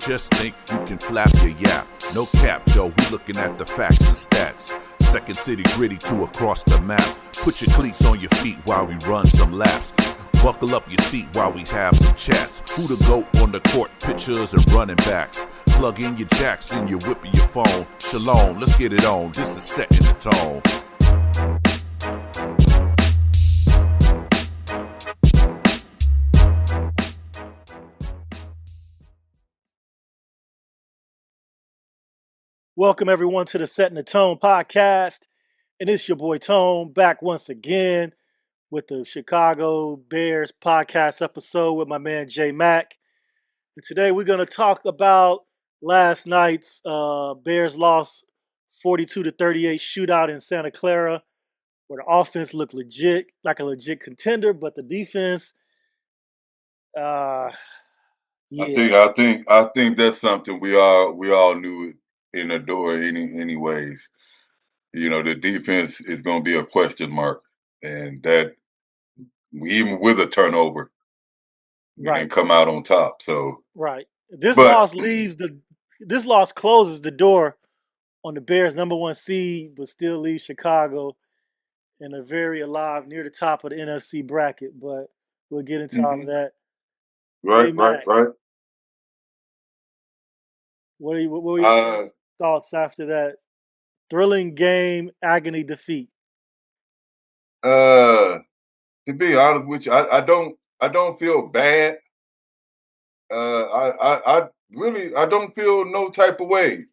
Just think you can flap your yap. No cap, yo, we looking at the facts and stats. Second city gritty to across the map. Put your cleats on your feet while we run some laps. Buckle up your seat while we have some chats. Who the GOAT on the court, pictures and running backs. Plug in your jacks and you're whipping your phone. Shalom, let's get it on, just a set in the tone. Welcome everyone to the Setting the Tone podcast. And it's your boy Tone back once again with the Chicago Bears podcast episode with my man J Mac. And today we're going to talk about last night's Bears loss 42-38 shootout in Santa Clara, where the offense looked legit, like a legit contender, but the defense, I think that's something we all knew in the door anyways. You know, the defense is going to be a question mark, and that even with a turnover, we didn't come out on top. So this loss closes the door on the Bears' number one seed, but still leaves Chicago in a very alive near the top of the NFC bracket. But we'll get into all of that. Right. What were your thoughts after that thrilling game, agony defeat? To be honest with you, I don't feel bad. I don't feel no type of way.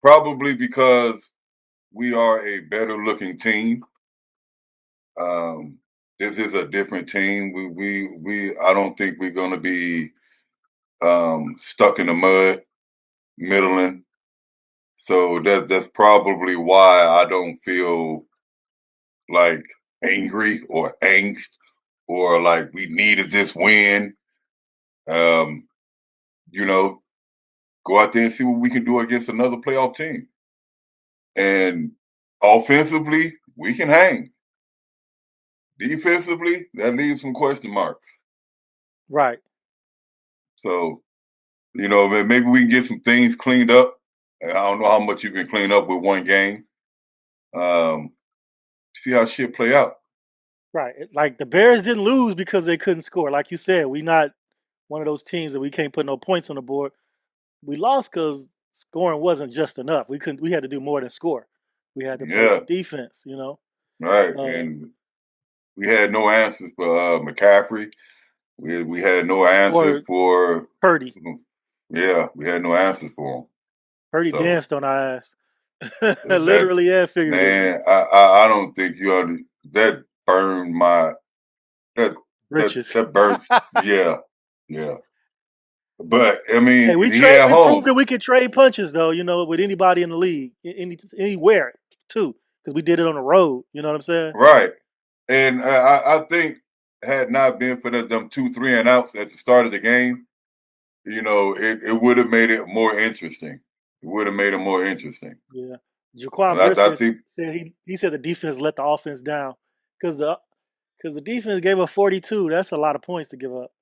Probably because we are a better looking team. This is a different team. I don't think we're going to be stuck in the mud, middling. So that's probably why I don't feel like angry or angst or like we needed this win. You know, go out there and see what we can do against another playoff team. And offensively, we can hang. Defensively, that leaves some question marks. Right. So, you know, maybe we can get some things cleaned up. I don't know how much you can clean up with one game. See how shit play out. Right. Like the Bears didn't lose because they couldn't score. Like you said, we not one of those teams that we can't put no points on the board. We lost because scoring wasn't just enough. We had to do more than score. We had to play defense, you know. Right. And we had no answers for McCaffrey. We had no answers for Purdy. Yeah, we had no answers for him. Purdy danced on our ass. Literally and figuratively. Man, I don't think that burned my riches. That burns. Yeah. But I mean, hey, we proved that we could trade punches, though. You know, with anybody in the league, anywhere too, because we did it on the road. You know what I'm saying? Right. And I think had not been for them 2-3 and outs at the start of the game, you know, it would have made it more interesting. It would have made it more interesting. Yeah. Jaquan Brisker said he said the defense let the offense down because the defense gave up 42. That's a lot of points to give up.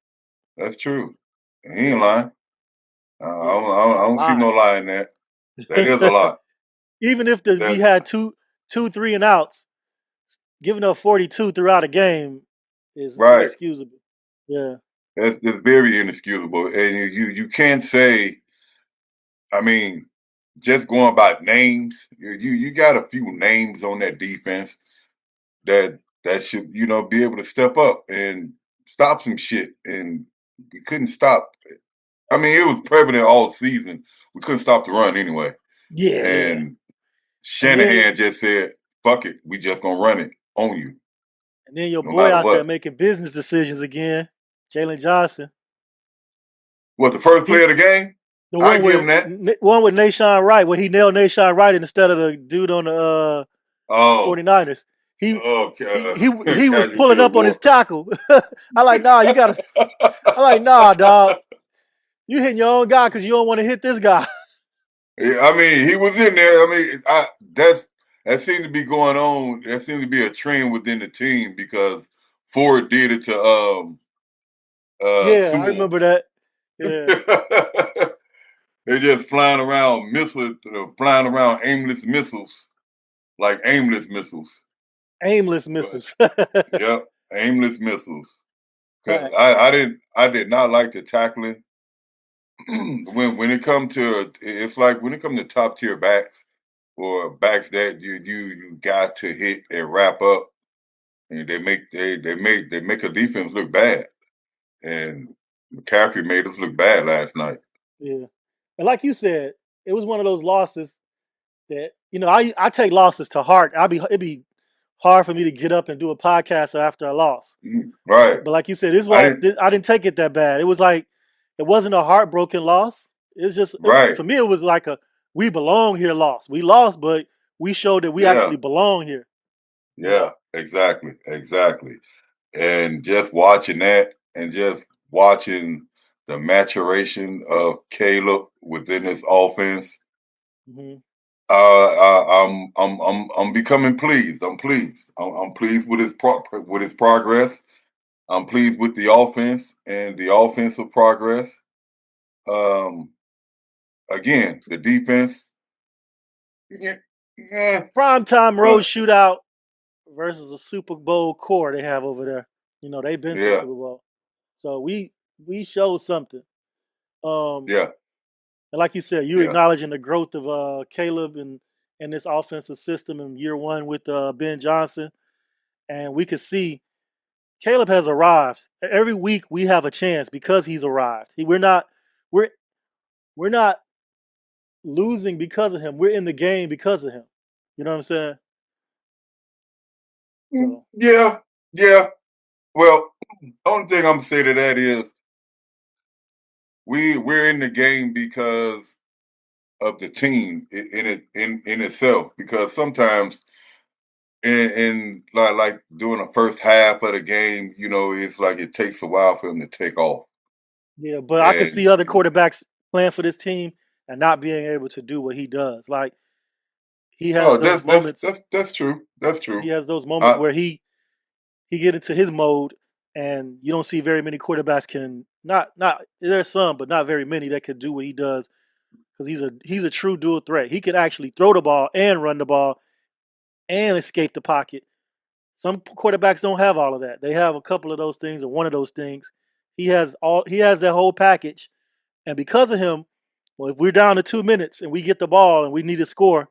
That's true. He ain't lying. I don't see no lie in that. That is a lot. Even if we had two, 3 and outs, giving up 42 throughout a game is inexcusable. Yeah. That's very inexcusable. And you can't say, I mean, just going by names, you got a few names on that defense that should, you know, be able to step up and stop some shit. And we couldn't stop it. I mean, it was prevalent all season. We couldn't stop the run anyway. Yeah. And Shanahan just said, fuck it, we just gonna run it on you. And then your boy out there making business decisions again, Jalen Johnson. What, the first play of the game? I give him that. One with Nashawn Wright, where he nailed Nashawn Wright instead of the dude on the 49ers. He was pulling up on his tackle. I'm like, nah, dog. You hitting your own guy because you don't want to hit this guy. Yeah, I mean, he was in there. I mean, that seemed to be going on. That seemed to be a trend within the team because Ford did it to I remember that. Yeah. They're just flying around aimless missiles, like aimless missiles. Aimless But missiles. yep, aimless missiles. Because Facts. I did not like the tackling. When it come to it's like when it come to top tier backs or backs that you got to hit and wrap up, and they make a defense look bad. And McCaffrey made us look bad last night. Yeah. And like you said, it was one of those losses that, I take losses to heart. It'd be hard for me to get up and do a podcast after a loss. Right. But like you said, this I loss, didn't. I didn't take it that bad. It was like, it wasn't a heartbroken loss. It's just, Right. for me, it was like a we belong here loss. We lost, but we showed that we Yeah. actually belong here. Yeah. Exactly. Exactly. And just watching that, and just watching the maturation of Caleb within this offense, Hmm. I'm becoming pleased. I'm pleased. I'm pleased with with his progress. I'm pleased with the offense and the offensive progress. Um, Again, the defense, yeah, yeah, Primetime road but shootout versus a Super Bowl core they have over there. They've been to the yeah, Super Bowl. So we showed something. Um, yeah, and like you said, you yeah, acknowledging the growth of Caleb and this offensive system in year one with Ben Johnson. And we could see Caleb has arrived. Every week we have a chance because he's arrived. We're we're not losing because of him. We're in the game because of him. You know what I'm saying? So yeah, yeah. Well, only thing I'm gonna say to that is we're in the game because of the team in itself. Because sometimes in like during the first half of the game, it's like it takes a while for him to take off. yeah, but I can And see other quarterbacks playing for this team and not being able to do what he does. Like he has oh, those moments. that's true. That's He true. has those moments Uh, where he get into his mode, and you don't see very many quarterbacks can not. There's some, but not very many that could do what he does because he's a true dual threat. He can actually throw the ball and run the ball and escape the pocket. Some quarterbacks don't have all of that. They have a couple of those things or one of those things. He has that whole package. And because of him, well, if we're down to 2 minutes and we get the ball and we need to score,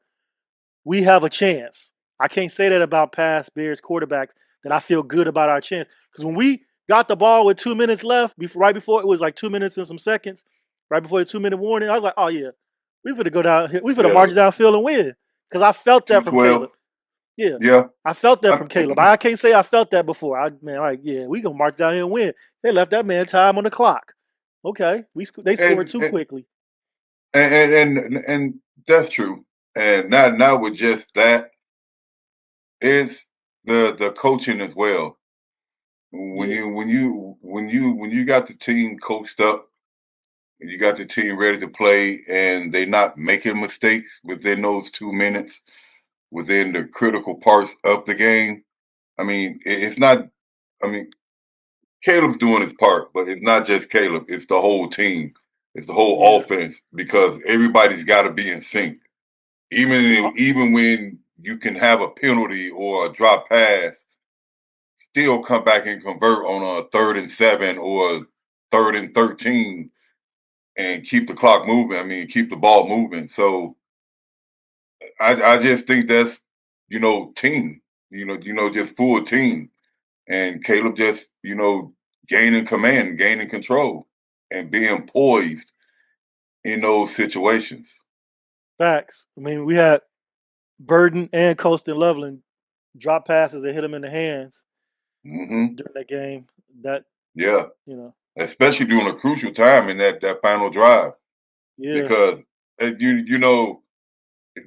we have a chance. I can't say that about past Bears quarterbacks that I feel good about our chance. Because when we got the ball with 2 minutes left, right before it was like 2 minutes and some seconds, right before the 2 minute warning, I was like, oh yeah, we finna go down here. We finna yeah, march downfield and win. Because I felt that from 212. Caleb. Yeah. Yeah. I felt that I, from Caleb. I can't say I felt that before. Like, yeah, we gonna march down here and win. They left that man time on the clock. Okay, they scored and, too and quickly. and that's true. And not with just that, it's the coaching as well. When Yeah, you got the team coached up, and you got the team ready to play, and they not making mistakes within those 2 minutes, within the critical parts of the game. I mean, it's not. I mean, Caleb's doing his part, but it's not just Caleb. It's the whole team. It's the whole yeah. offense because everybody's got to be in sync. Uh, Even when you can have a penalty or a drop pass, still come back and convert on a 3rd and 7 or 3rd and 13 and keep the clock moving. I mean, keep the ball moving. So I just think that's team. Just full team. And Caleb just gaining command, gaining control, and being poised in those situations. Facts. I mean, we had Burden and Colston Loveland drop passes that hit him in the hands Hmm. during that game. That Yeah, you know, especially during a crucial time in that final drive, yeah, because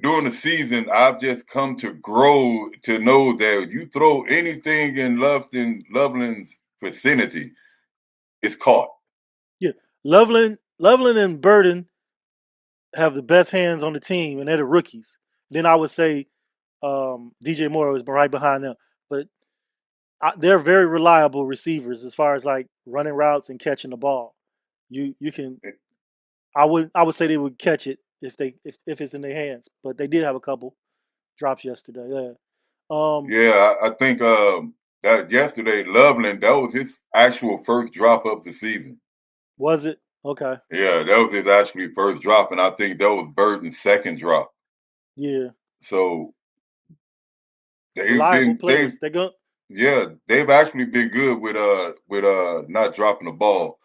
during the season, I've just come to grow to know that you throw anything in Loveland's vicinity, it's caught. yeah. Loveland and Burden have the best hands on the team, and they're the rookies. Then I would say DJ Moore was right behind them, but they're very reliable receivers as far as like running routes and catching the ball. you can. I would say they would catch it if it's in their hands, but they did have a couple drops yesterday. Yeah. Yeah, I think that yesterday, Loveland, that was his actual first drop of the season. Was it? Okay. Yeah, that was his actually first drop, and I think that was Burton's second drop. Yeah. So they've Reliable been players. They go. yeah, they've actually been good with not dropping the ball.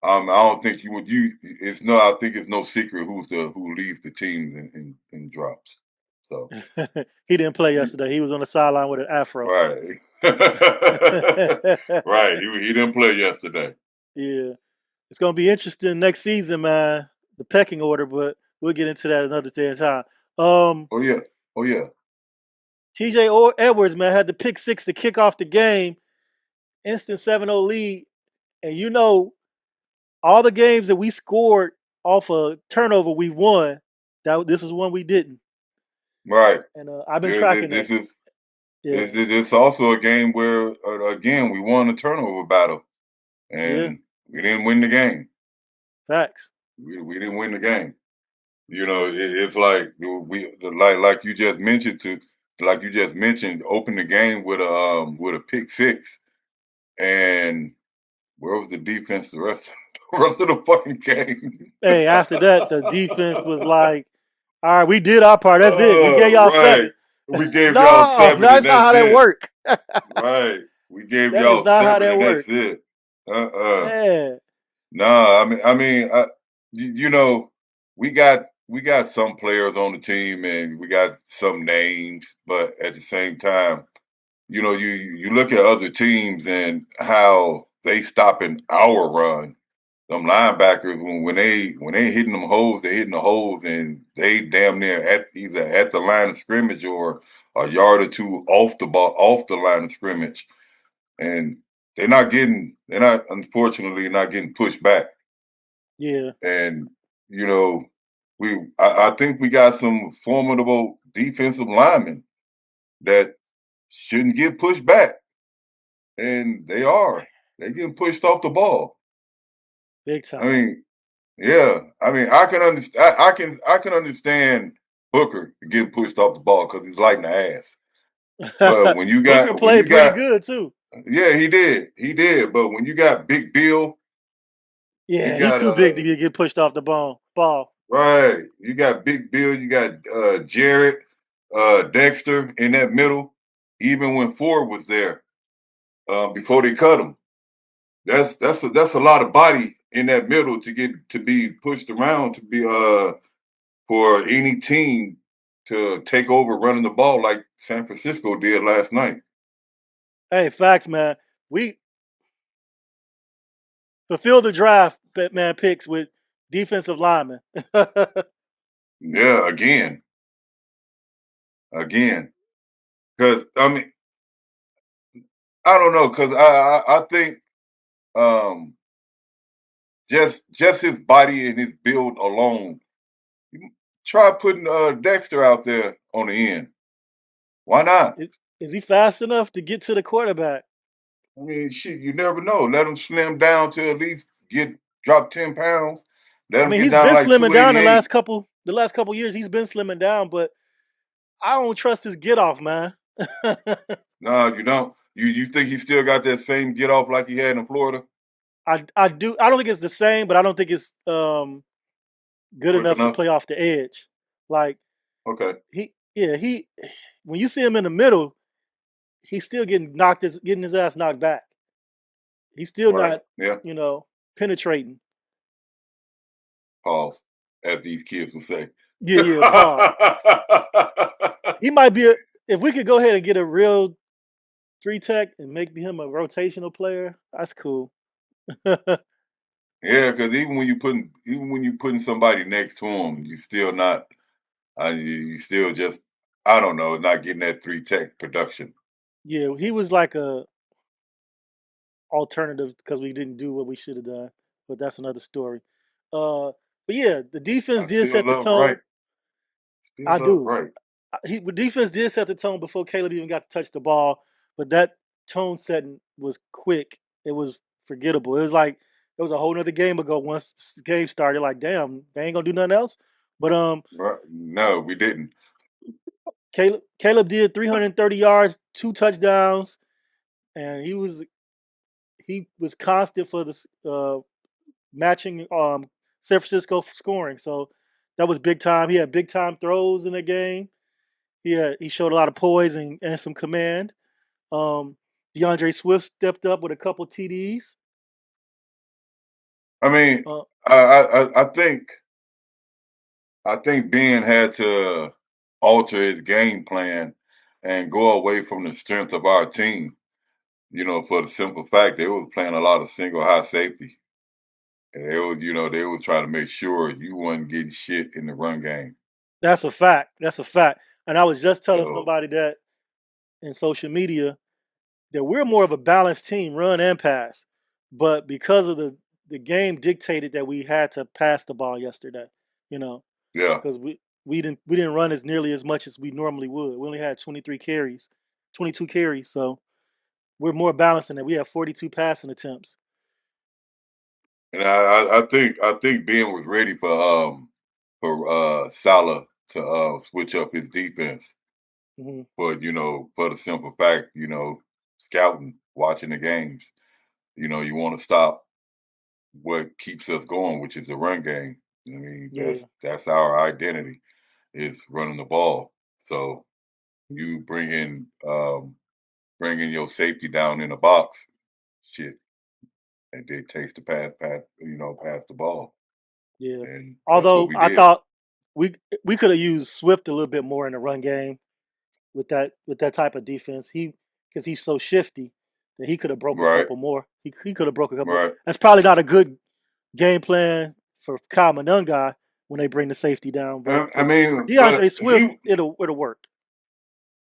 I don't think it's no I think it's no secret who leads the teams in drops. So He didn't play yesterday. He was on the sideline with an afro. right. Right. He didn't play yesterday. Yeah. It's gonna be interesting next season, man. The pecking order, but we'll get into that another day in time. Um, Oh yeah. Oh yeah. TJ Edwards, man, had the pick six to kick off the game, instant 7-0 lead. And all the games that we scored off a turnover, we won. This is one we didn't. Right. And I've been This, tracking this, that. this is Yeah, it's also a game where again we won the turnover battle yeah, and we didn't win the game. facts. We didn't win the game. You know, it's like like you just mentioned open the game with a pick six, and where was the defense the rest the rest of the fucking game? Hey, after that, the defense was like, all right, we did our part. That's it. We gave y'all Right. seven. We gave y'all No, seven, and that's not that's how that it. work. Right. We gave That is y'all not how seven, that and that's work. it. Uh-uh. Man, Nah, you know, we got some players on the team and we got some names, but at the same time, you look at other teams and how they stopping our run. Them linebackers when they hitting them holes, they hitting the holes and they damn near at either at the line of scrimmage or a yard or two off the line of scrimmage, and they're not unfortunately not getting pushed back. yeah, And you know, I think we got some formidable defensive linemen that shouldn't get pushed back, and they are. They're getting pushed off the ball. big I time. mean, yeah. I mean, I can understand. I can understand Booker getting pushed off the ball because he's lighting the ass. But Booker when played you pretty got, good too. yeah, he did. But when you got Big Bill, you Yeah, he got too big to get pushed off the ball. right. You got Big Bill. You got Jarrett, Dexter in that middle. Even when Ford was there, before they cut him, that's a lot of body in that middle to get to be pushed around to be for any team to take over running the ball like San Francisco did last night. Hey, facts, man. We fulfill the draft, man, picks with defensive linemen. Yeah, again, because I mean I don't know because I think um, just his body and his build alone. Try putting Dexter out there on the end. Why not? Is he fast enough to get to the quarterback? I mean, shit, you never know. Let him slim down to at least drop 10 pounds. Let I him mean, get he's down been like slimming down 288. the last couple years. He's been slimming down, but I don't trust his get off, man. No, you don't. You think he still got that same get off like he had in Florida? I do. I don't think it's the same, but I don't think it's good Quick enough to enough? play off the edge. Like Okay. he when you see him in the middle, he's still getting his ass knocked back. He's still Right. not, Yeah. penetrating. Pause, as these kids would say. Yeah, yeah. Pause. He might be if we could go ahead and get a real three tech and make him a rotational player. That's cool. Yeah, because even when you putting somebody next to him, you still not. You still just I don't know, not getting that three tech production. Yeah, he was like a alternative because we didn't do what we should have done. But that's another story. But yeah, the defense I did still set the love tone. right. Still I love do. right. The defense did set the tone before Caleb even got to touch the ball, but that tone setting was quick. It was forgettable. It was like it was a whole nother game ago. Once the game started, like, damn, they ain't gonna do nothing else. But Right. No, we didn't. Caleb did 330 yards, 2 touchdowns, and he was constant for the matching San Francisco scoring. So that was big time. He had big time throws in the game. He showed a lot of poise and some command. Um, DeAndre Swift stepped up with a couple TDs. I mean, Uh, I think Ben had to alter his game plan and go away from the strength of our team. For the simple fact they was playing a lot of single high safety. And they was trying to make sure you wasn't getting shit in the run game. that's a fact. That's a fact. And I was just telling So somebody that in social media that we're more of a balanced team, run and pass. But because of the game dictated that we had to pass the ball yesterday, you know, yeah. because we didn't run as nearly as much as we normally would. We only had 23 carries, 22 carries. So we're more balanced in that. We have 42 passing attempts. And I think Ben was ready for Salah to switch up his defense. Hmm. But for the simple fact, scouting, watching the games, you want to stop what keeps us going, which is the run game. I mean, Yeah. that's our identity is running the ball. So you bring in your safety down in the box, shit, and dictates the pass the ball, Yeah. and that's what Although we I did. thought we could have used Swift a little bit more in the run game with that type of defense. Because he's so shifty that he could have broke a Right, couple more. He could have broke a couple. right. That's probably not a good game plan for Kyle Monungai when they bring the safety down, but I for mean, but DeAndre Swift, it'll work.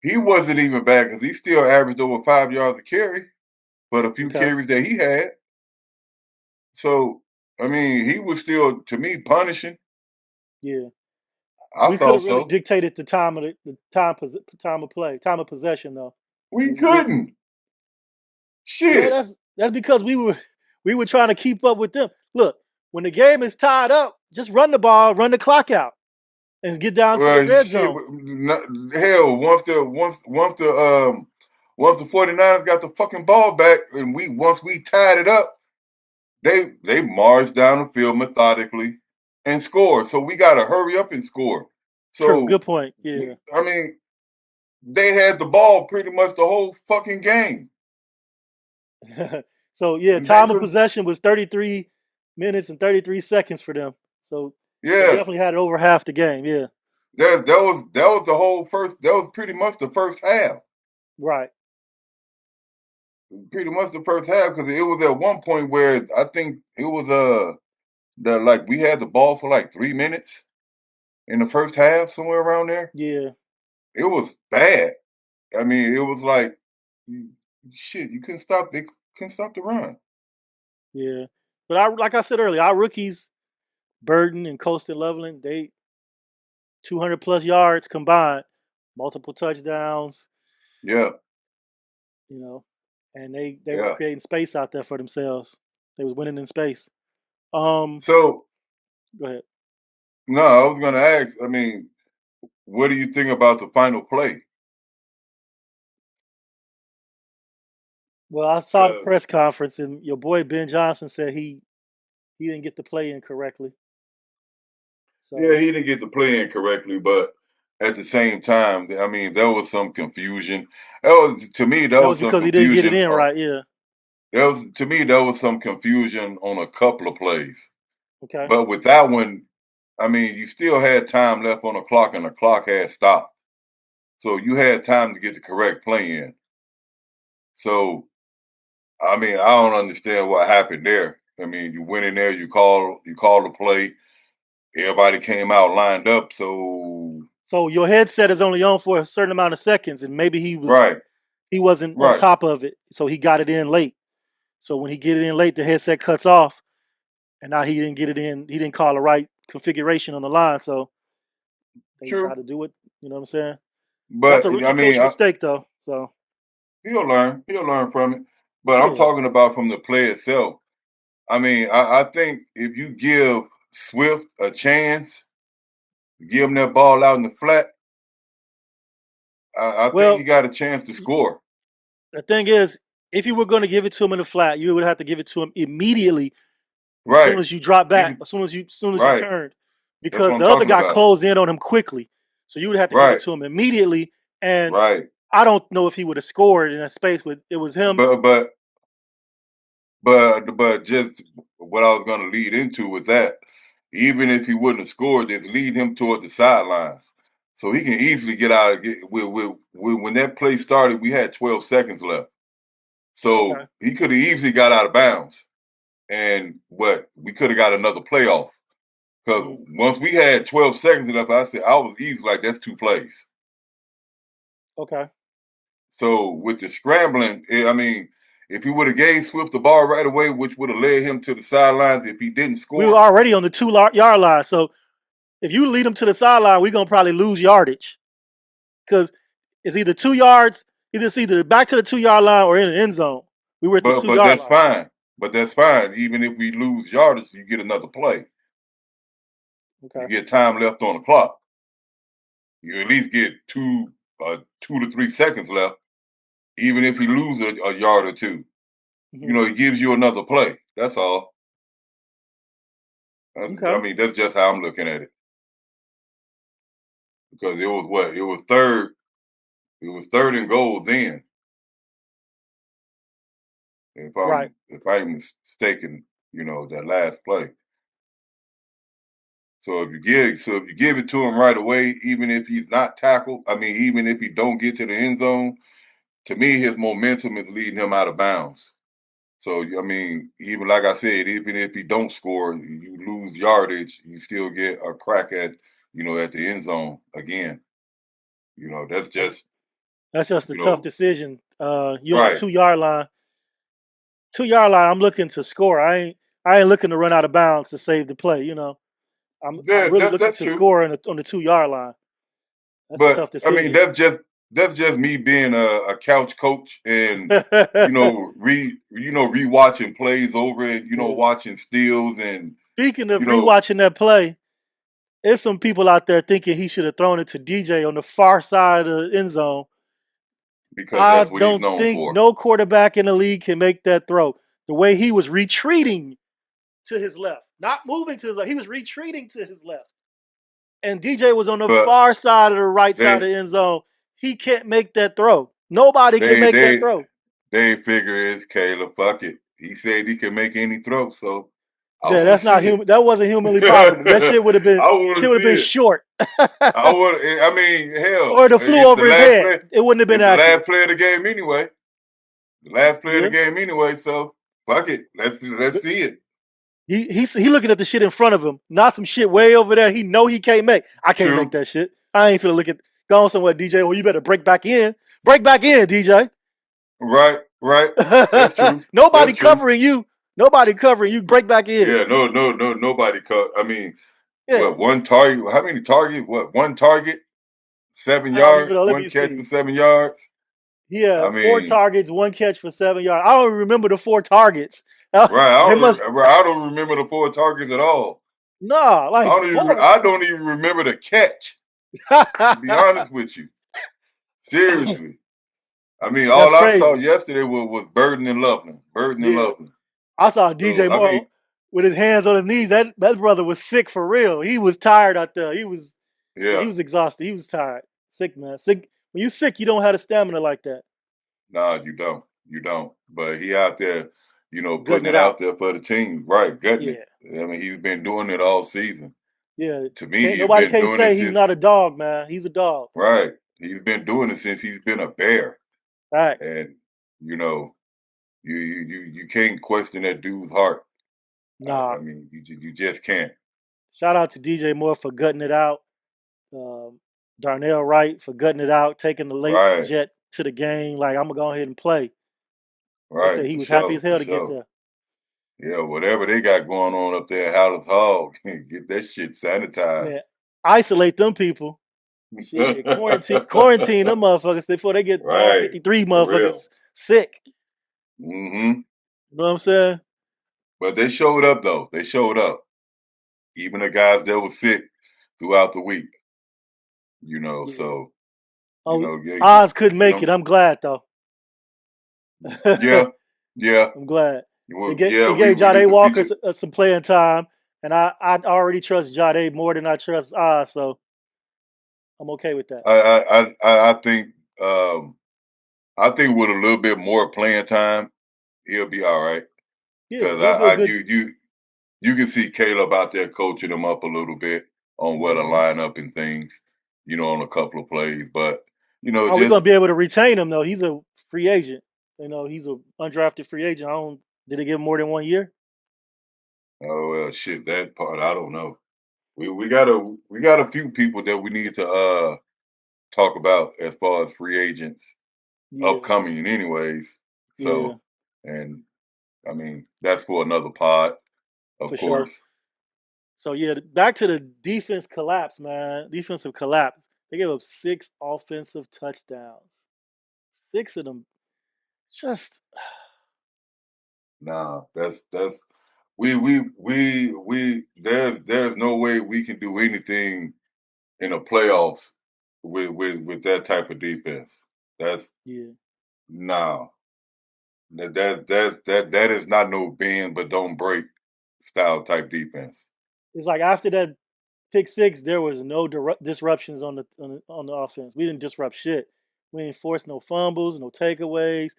he wasn't even bad because he still averaged over 5 yards a carry for the few Okay. carries that he had. So I mean, he was still to me punishing. Yeah. I We could thought have really so. dictated the time of play, time of possession though. We But we didn't. couldn't. Well, Shit. that's because we were trying to keep up with them. Look, when the game is tied up, just run the ball, run the clock out, and get down to the Well, red shit. zone. Hell, once the 49ers got the fucking ball back, and once we tied it up, they marched down the field methodically and scored. So we got to hurry up and score. True, So good point. Yeah. I mean, they had the ball pretty much the whole fucking game. So yeah, They time of could, possession was 33 minutes and 33 seconds for them. So they yeah. definitely had it over half the game. Yeah. That was the whole first. That was pretty much the first half. Right. Pretty much the first half because it was at one point where I think it was that like we had the ball for like 3 minutes in the first half, somewhere around there. Yeah. It was bad. I mean, it was like shit. You couldn't stop. They couldn't stop the run. Yeah. But like I said earlier, our rookies, Burden and Coastal Loveland, they 200 plus yards combined, multiple touchdowns, Yeah, you know, and they were yeah. creating space out there for themselves. They was winning in space. Um, So Go ahead. no, I was gonna ask. I mean, what do you think about the final play? Well, I saw the Because press conference, and your boy Ben Johnson said he didn't get the play in correctly. yeah, So he didn't get the play in correctly, but at the same time, I mean, there was some confusion. That was to me, there that was was some because he didn't get it confusion. in right. Yeah. There was some confusion on a couple of plays. Okay. But with that one, I mean, you still had time left on the clock, and the clock had stopped, so you had time to get the correct play in. So, I mean, I don't understand what happened there. I mean, you went in there, you called the play. Everybody came out lined up. So, So your headset is only on for a certain amount of seconds, and maybe right, he wasn't on right, top of it, so he got it in late. So when he get it in late, the headset cuts off, and now he didn't get it in. He didn't call the right configuration on the line, so they try true. to do it. You know what I'm saying? That's But a I rookie coach mean, mistake, though. So he'll learn. He'll learn from it. But I'm yeah, talking about from the play itself. I mean, I think if you give Swift a chance, give him that ball out in the flat, I think he Well, got a chance to score. the thing is, if you were going to give it to him in the flat, you would have to give it to him immediately as soon Right. as you drop back, Even as soon as you right. turned, That's what because I'm the other talking guy about. closed in on him quickly. So you would have to give it Right. to him immediately. And Right. I don't know if he would have scored in that space. With it was him. But just what I was going to lead into was that even if he wouldn't have scored, just lead him toward the sidelines, so he can easily get out. When that play started, we had 12 seconds left, so Okay. he could have easily got out of bounds, and what we could have got another playoff. Because Hmm. once we had 12 seconds left, I was easy like that's two plays. Okay. So with the scrambling, I mean, if he would have gave Swift the ball right away, which would have led him to the sidelines, if he didn't We were score, already on the 2 yard line. So if you lead him to the sideline, we're gonna probably lose yardage because it's either 2 yards, either back to the 2 yard line or in the end zone. We were at the but two but yard that's line. fine. But that's fine. Even if we lose yardage, you get another play. You Okay. get time left on the clock. You at least get 2 to 3 seconds left. Even if you lose a yard or two, Hmm. it gives you another play. That's all. I Okay. mean, that's just how I'm looking at it. Because it was what? It was third. It was third and goal then. Right. If I'm mistaken, that last play. So if you give it to him right away, even if he's not tackled, I mean, even if he don't get to the end zone, to me, his momentum is leading him out of bounds. So I mean, even like I said, even if he don't score, you lose yardage, you still get a crack at the end zone again. That's That's, just that's just a you tough know decision. You on the right. 2 yard line. 2 yard line. I'm looking to score. I ain't looking to run out of bounds to save the play. I'm Yeah, really that's looking that's to true. score on the 2 yard line. That's a But tough I mean, decision. that's just me being a couch coach and rewatching plays over and Yeah. watching steals and Speaking of you know rewatching that play, there's some people out there thinking he should have thrown it to DJ on the far side of the end zone. because I that's what he's don't known think for. no quarterback in the league can make that throw. The way he was retreating to his left, not moving to his left, he was retreating to his left. And DJ was on the But far side of the right side they of the end zone. He can't make that throw. Nobody can they make that they throw. they figure it's Caleb. Fuck it. He said he can make any throw, so I Yeah, want to that's not see it. human. That wasn't humanly possible. That I want to shit would have see been it. short. I want. I mean, hell, Or it flew it's the over his last head. play. It wouldn't have been It's the last accurate. play of the game anyway. The last play of the Yeah. game anyway. So fuck it. Let's see it. He looking at the shit in front of him, not some shit way over there. He know he can't make. I can't make True. that shit. I ain't finna look at go on somewhere, DJ. Well, you better break back in. Break back in, DJ. Right. Right. That's true. Nobody That's true. covering you. Nobody covering you. Break back in. Yeah. No. No. No. Nobody cut. I mean, Yeah. what one target? How many targets? What one target? Seven I don't even yards. know. Let One me catch for see. 7 yards. He had I four mean, targets, one catch for 7 yards. I don't remember the four targets. right. They must I don't remember the 4 targets at all. nah, like four. I don't even remember the catch. To be honest with you, seriously. I mean, That's all I saw crazy. yesterday was Burden and Loveland. Burden and Yeah. Loveland. I saw DJ So I Moore mean, with his hands on his knees. That brother was sick for real. He was tired out there. He yeah. was exhausted. He was tired. Sick, man. Sick. When you sick, you don't have the stamina like that. Nah, you don't. You don't. But he out there, Gutting putting it it out out. there for the team. Right, gutting it. Yeah. I mean, he's been doing it all season. Yeah. To me, Can't he's nobody been can't doing it say he's since not a dog, man. He's a dog. right. He's been doing it since he's been a bear. Facts. And, you know, you can't question that dude's heart. I Nah. mean, you just can't. Shout out to DJ Moore for gutting it out. Darnell Wright for gutting it out, taking the late Right. jet to the game. Like, I'm gonna go ahead and play. They Right. said he For was happy as sure. For hell to get sure. there. Yeah, whatever they got going on up there in Hallis Hall, get that shit sanitized. Man, isolate them people. Shit, quarantine them motherfuckers before they get all Right. 53 For real. motherfuckers sick. Mm-hmm. You know what I'm saying? But they showed up though. They showed up. Even the guys that were sick throughout the week. Yeah. So Oh, yeah, Oz couldn't make it. I'm glad though. yeah, yeah. I'm glad. It gave Yeah, it gave we Jade get to Walker feature. some playing time, and I already trust Jade more than I trust Oz, so I'm okay with that. I think I think with a little bit more playing time, he'll be all right. Yeah, Because he'll do a good. you can see Caleb out there coaching him up a little bit on where to Mhm. line up and things, on a couple of plays. But Are we just gonna be able to retain him though? He's a free agent. He's a undrafted free agent. I don't. Did they give him more than 1 year? oh well, shit, that part I don't know. We got a few people that we need to talk about as far as free agents Yeah, upcoming, anyways. yeah, So, and I mean that's for another pod, of for sure. course. So yeah, back to the defense collapse, man. Defensive collapse. They gave up 6 offensive touchdowns. 6 of them. Just Nah, that's we there's no way we can do anything in the playoffs with that type of defense. That's yeah. no. That is not no bend but don't break style type defense. It's like after that pick six, there was no disruptions on the offense. We didn't disrupt shit. We didn't force no fumbles, no takeaways.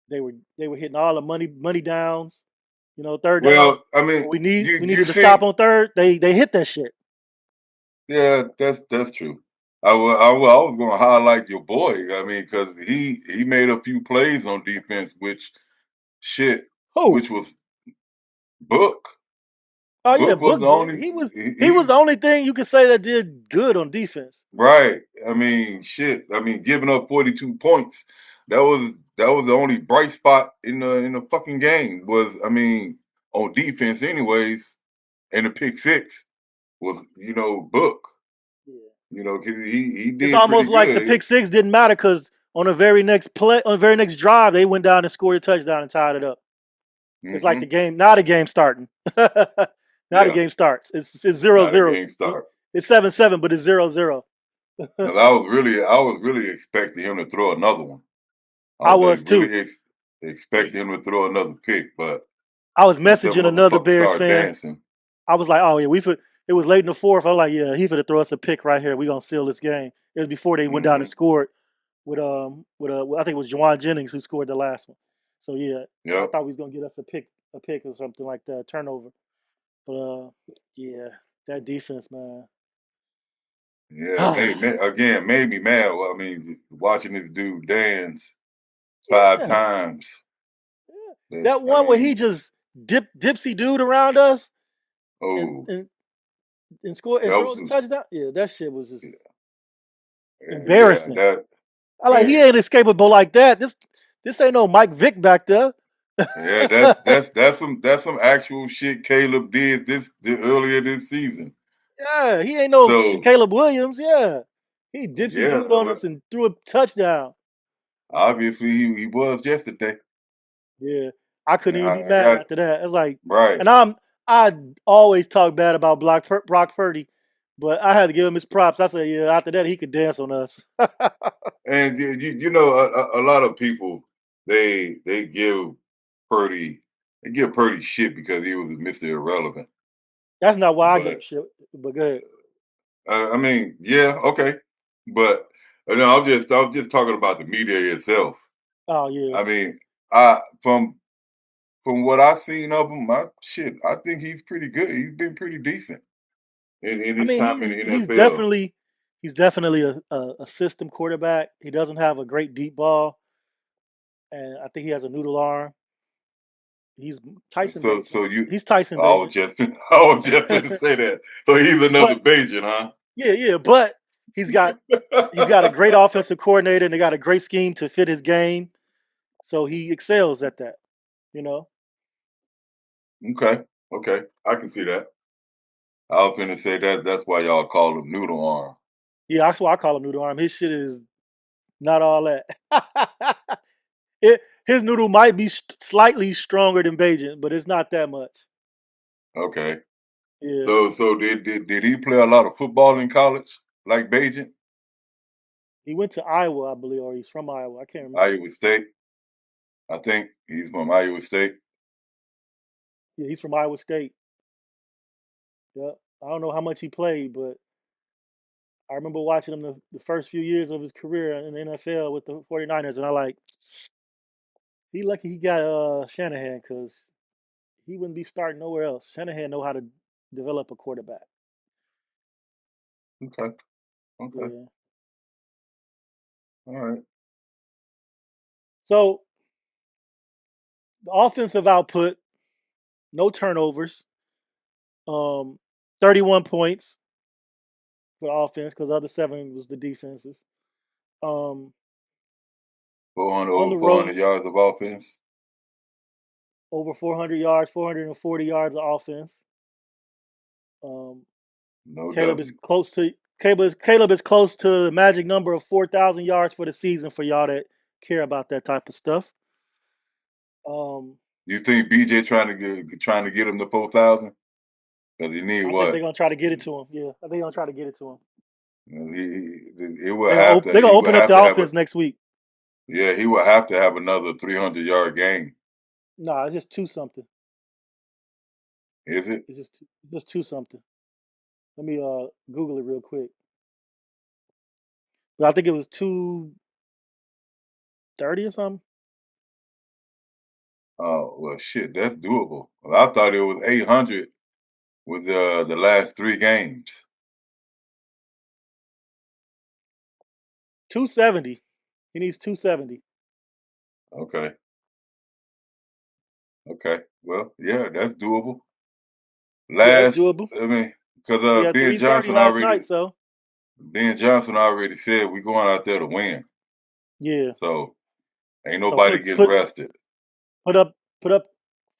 They were hitting all the money downs. Third downs. Well, I mean, We need you we you needed to stop see, on third. They hit that shit. yeah, that's true. I was going to highlight your boy. I mean, because he made a few plays on defense, which shit, Who? which was Book. Oh yeah, Book was Book the did. only He was the only thing you could say that did good on defense. right. I mean, shit. I mean, giving up 42 points. That was the only bright spot in the fucking game. Was I mean on defense, anyways. And the pick six was Book. Yeah. 'Cause he It's did pretty almost like the good. pick six didn't matter because on the very next drive, they went down and scored a touchdown and tied it up. It's like the Hmm. game, now the game starting. Now the Yeah. game starts. It's zero Now the zero. game start. It's 7-7, but it's 0-0. 'Cause I was really expecting him to throw another one. I I was like was too. really expecting him to throw another pick, but I was once that messaging another motherfucker Bears started fan. dancing. I was like, oh yeah, it was late in the fourth. I'm like, yeah, he finna throw us a pick right here. We gonna seal this game. It was before they went down and Hmm. scored with I think it was Juwan Jennings who scored the last one. So yeah, I Yep. thought we was gonna get us a pick or something like that, turnover. But yeah, that defense, man. Yeah, again, made me mad. Well, I mean, watching this dude dance five Yeah, times. yeah. That That I one where he mean, just dipsy dude around us and oh, and, and score and that was throws a touchdown. Yeah, that shit was just yeah, embarrassing. that I like he man. ain't escapable like that. This ain't no Mike Vick back there. Yeah, that's some actual shit Caleb did earlier this season. Yeah, he ain't no So Caleb Williams. Yeah, he dipsy yeah, dude on us and threw a touchdown. obviously he was yesterday. Yeah, I couldn't even be I mad got after that. It's like, right. and I always talk bad about Brock Purdy, but I had to give him his props. I said, yeah, after that he could dance on us. And a lot of people they Purdy give Purdy shit because he was Mr. Irrelevant. That's not why I give him But shit. But good. I mean, yeah, okay. But I'm just talking about the media itself. Oh yeah. I mean, I from what I've seen of him, I think he's pretty good. He's been pretty decent in I his mean, time in he's the he's NFL. definitely he's definitely a system quarterback. He doesn't have a great deep ball, and I think he has a noodle arm. He's Tyson So Bajent. so you He's Tyson I was Bajent. just I was just going to say that. So he's another But Bajan, huh? yeah, yeah. But he's got a great offensive coordinator, and they got a great scheme to fit his game. So he excels at that. You know. Okay, okay, I can see that. I was going to say that's why y'all call him Noodle Arm. Yeah, that's why I call him noodle arm. His shit is not all that. it his noodle might be slightly stronger than Bajan, but it's not that much. Okay. Yeah, So did he play a lot of football in college like Bajan? he went to Iowa, I believe, or he's from Iowa. I can't remember. Iowa State. I think he's from Iowa State. Yeah, he's from Iowa State. Yeah, I don't know how much he played, but I remember watching him the first few years of his career in the NFL with the 49ers, and I like he lucky he got Shanahan because he wouldn't be starting nowhere else. Shanahan know how to develop a quarterback. Okay. Okay. Yeah. All right. So the offensive output, no turnovers, 31 points for offense because the other 7 was the defenses. Um, 400 on over the 400 road, yards of offense. over 400 yards, 440 yards of offense. Um, No Caleb is W. close to Caleb is close to the magic number of 4,000 yards for the season for y'all that care about that type of stuff. Um, You think BJ trying to get him to 4,000? Because he need I think they're what? gonna try to get it to him. Yeah, I think they're gonna try to get it to him. It will They're have gonna to. they're gonna He will open up have the to have a. offense next week. Yeah, he will have to have another 300-yard game. No, it's just 2 something. Is it? It's just 2 something. Let me Google it real quick. But I think it was 230 or something. Oh well, shit, that's doable. Well, I thought it was 800 with the last 3 games. 270. He needs 270. Okay. Okay. Well, yeah, that's doable. Yeah, that's Last, doable. I mean, because He had 330 last night, so Ben Johnson already said we're going out there to win. yeah. So ain't So nobody getting rested. put up put up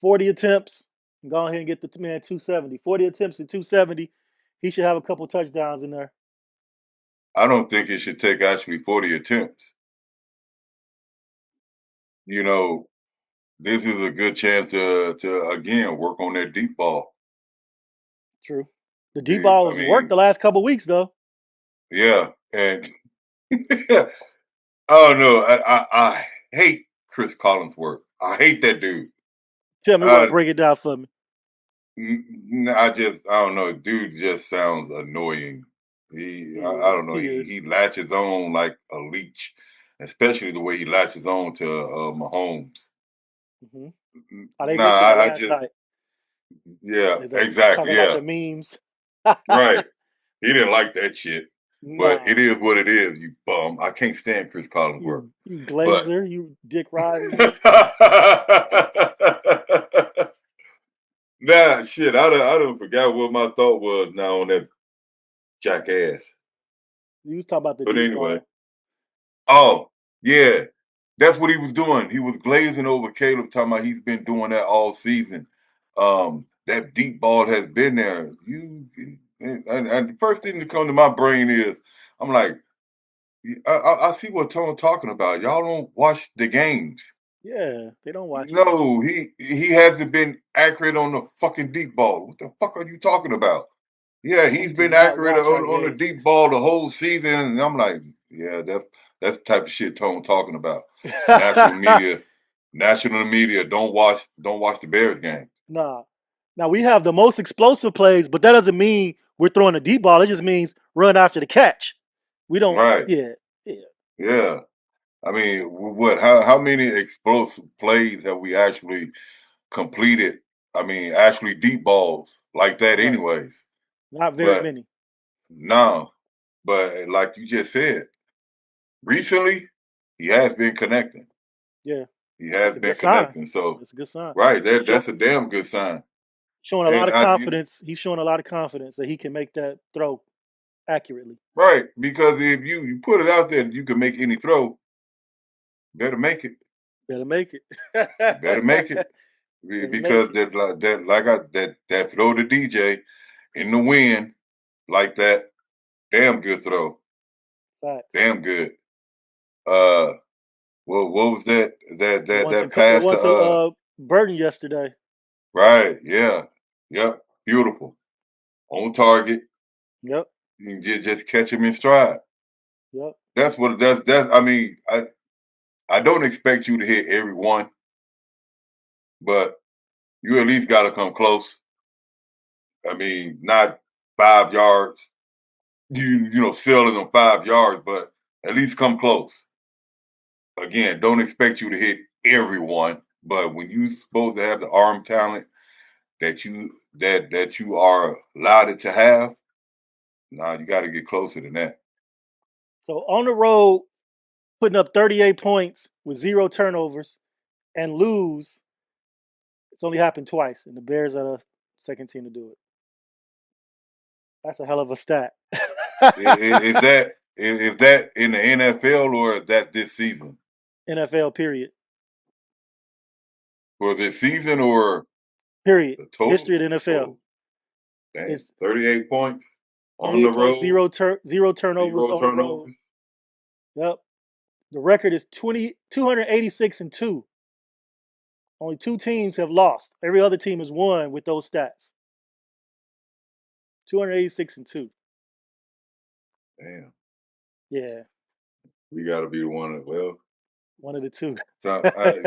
40 attempts and go ahead and get the man 270. 40 attempts at 270. He should have a couple touchdowns in there. I don't think it should take actually 40 attempts. You know, this is a good chance to again work on that deep ball. True. The D ball I has worked the mean, last couple weeks though. yeah, and I don't know. I hate Chris Collinsworth. I hate that dude. Tell me why, I break it down for me. I don't know. Dude just sounds annoying. He I is. don't know. He He is. he latches on like a leech, especially the way he latches on to Mahomes. Hmm. Oh, they Nah, mentioned that I last just night. yeah, They talking exactly, about yeah, the memes. right. He didn't like that shit, but it Nah. is what it is. You bum. I can't stand Chris Collinsworth, You but glazer, you dick riding nigga. nah, shit. I don't forgot what my thought was now on that jackass. You was talking about the But deep anyway. ball. Oh, yeah. That's what he was doing. He was glazing over Caleb, talking about he's been doing that all season. That deep ball has been there. And the first thing to come to my brain is, I'm like, I see what Tone's talking about. Y'all don't watch the games. Yeah, they don't watch it. No, he hasn't been accurate on the fucking deep ball. What the fuck are you talking about? Yeah, They he's do been not accurate watch our on the games. deep ball the whole season, and I'm like, yeah, that's the type of shit Tone talking about. National media, national media don't watch the Bears game. Nah. Now we have the most explosive plays, but that doesn't mean we're throwing a deep ball. It just means run after the catch. We don't. Right? Yeah, yeah. Yeah. I mean, what? How many explosive plays have we actually completed? I mean, actually deep balls like that, Right. anyways. Not very But many. no, but like you just said, recently he has been connecting. Yeah, He that's has a been good sign. connecting. So, That's a good sign. right, Show, that's a damn good sign. showing a lot And of confidence. He's showing a lot of confidence that he can make that throw accurately. right, because if you put it out there, you can make any throw. Better make it. Better make it. Better make it. Better make Because it. that throw to DJ in the wind like that, damn good throw. Facts. Damn good. Uh what was that that They pass to won to Burton yesterday. right, yeah. Yep. Beautiful. On target. Yep. You can just catch him in stride. Yep. That's what that's I mean, I don't expect you to hit every one, but you at least gotta come close. I mean, not 5 yards. You know, selling them 5 yards, but at least come close. Again, don't expect you to hit everyone, but when you supposed to have the arm talent that you are allowed it to have, nah, you got to get closer than that. So on the road, putting up 38 points with 0 turnovers and lose, it's only happened twice, and the Bears are the second team to do it. That's a hell of a stat. Is that in the NFL or is that this season? NFL period. For this season or Period. the History total? of the NFL. Total. Damn, It's 38 points on the 38 points, road, zero turnovers zero on the road. turnovers. Yep. The record is 286-2. Only 2 teams have lost. Every other team has won with those stats. 286-2. Damn, Yeah, we got to be the one that well. one of the two. So,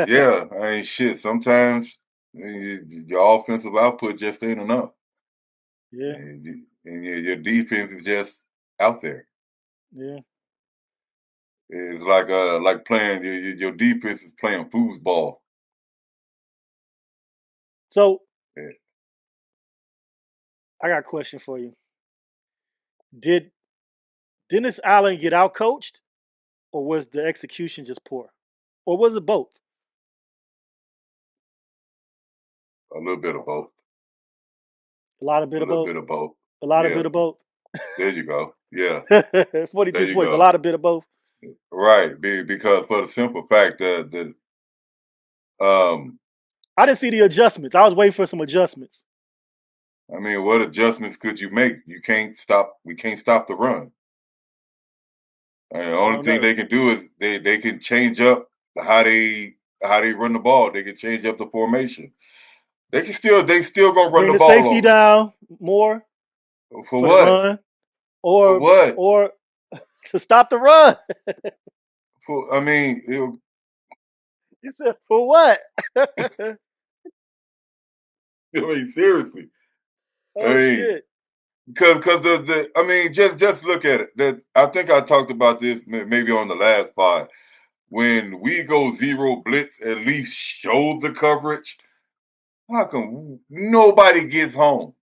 yeah, I ain't shit. Sometimes your offensive output just ain't enough, Yeah, and your defense is just out there. yeah. It's like playing your defense is playing foosball. So Yeah. I got a question for you. Did Dennis Allen get out coached, or was the execution just poor? Or was it both? A little bit of both. A lot of A bit of little both. bit of both. A lot of Yeah, bit of both. there you go. Yeah, 42 there you points. A go. lot of bit of both. Right, because for the simple fact that um, I didn't see the adjustments. I was waiting for some adjustments. I mean, what adjustments could you make? You can't stop. We can't stop the run. And the I only don't thing know. they can do is they can change up how they how they run the ball. They can change up the formation. They still gonna run Bring the the ball safety on us. down more For for the what? run, For what? or to stop the run. For I mean, You said for what? I mean seriously. I Oh mean shit. because the I mean just look at it. That I think I talked about this maybe on the last pod. When we go zero blitz, at least show the coverage. How come nobody gets home?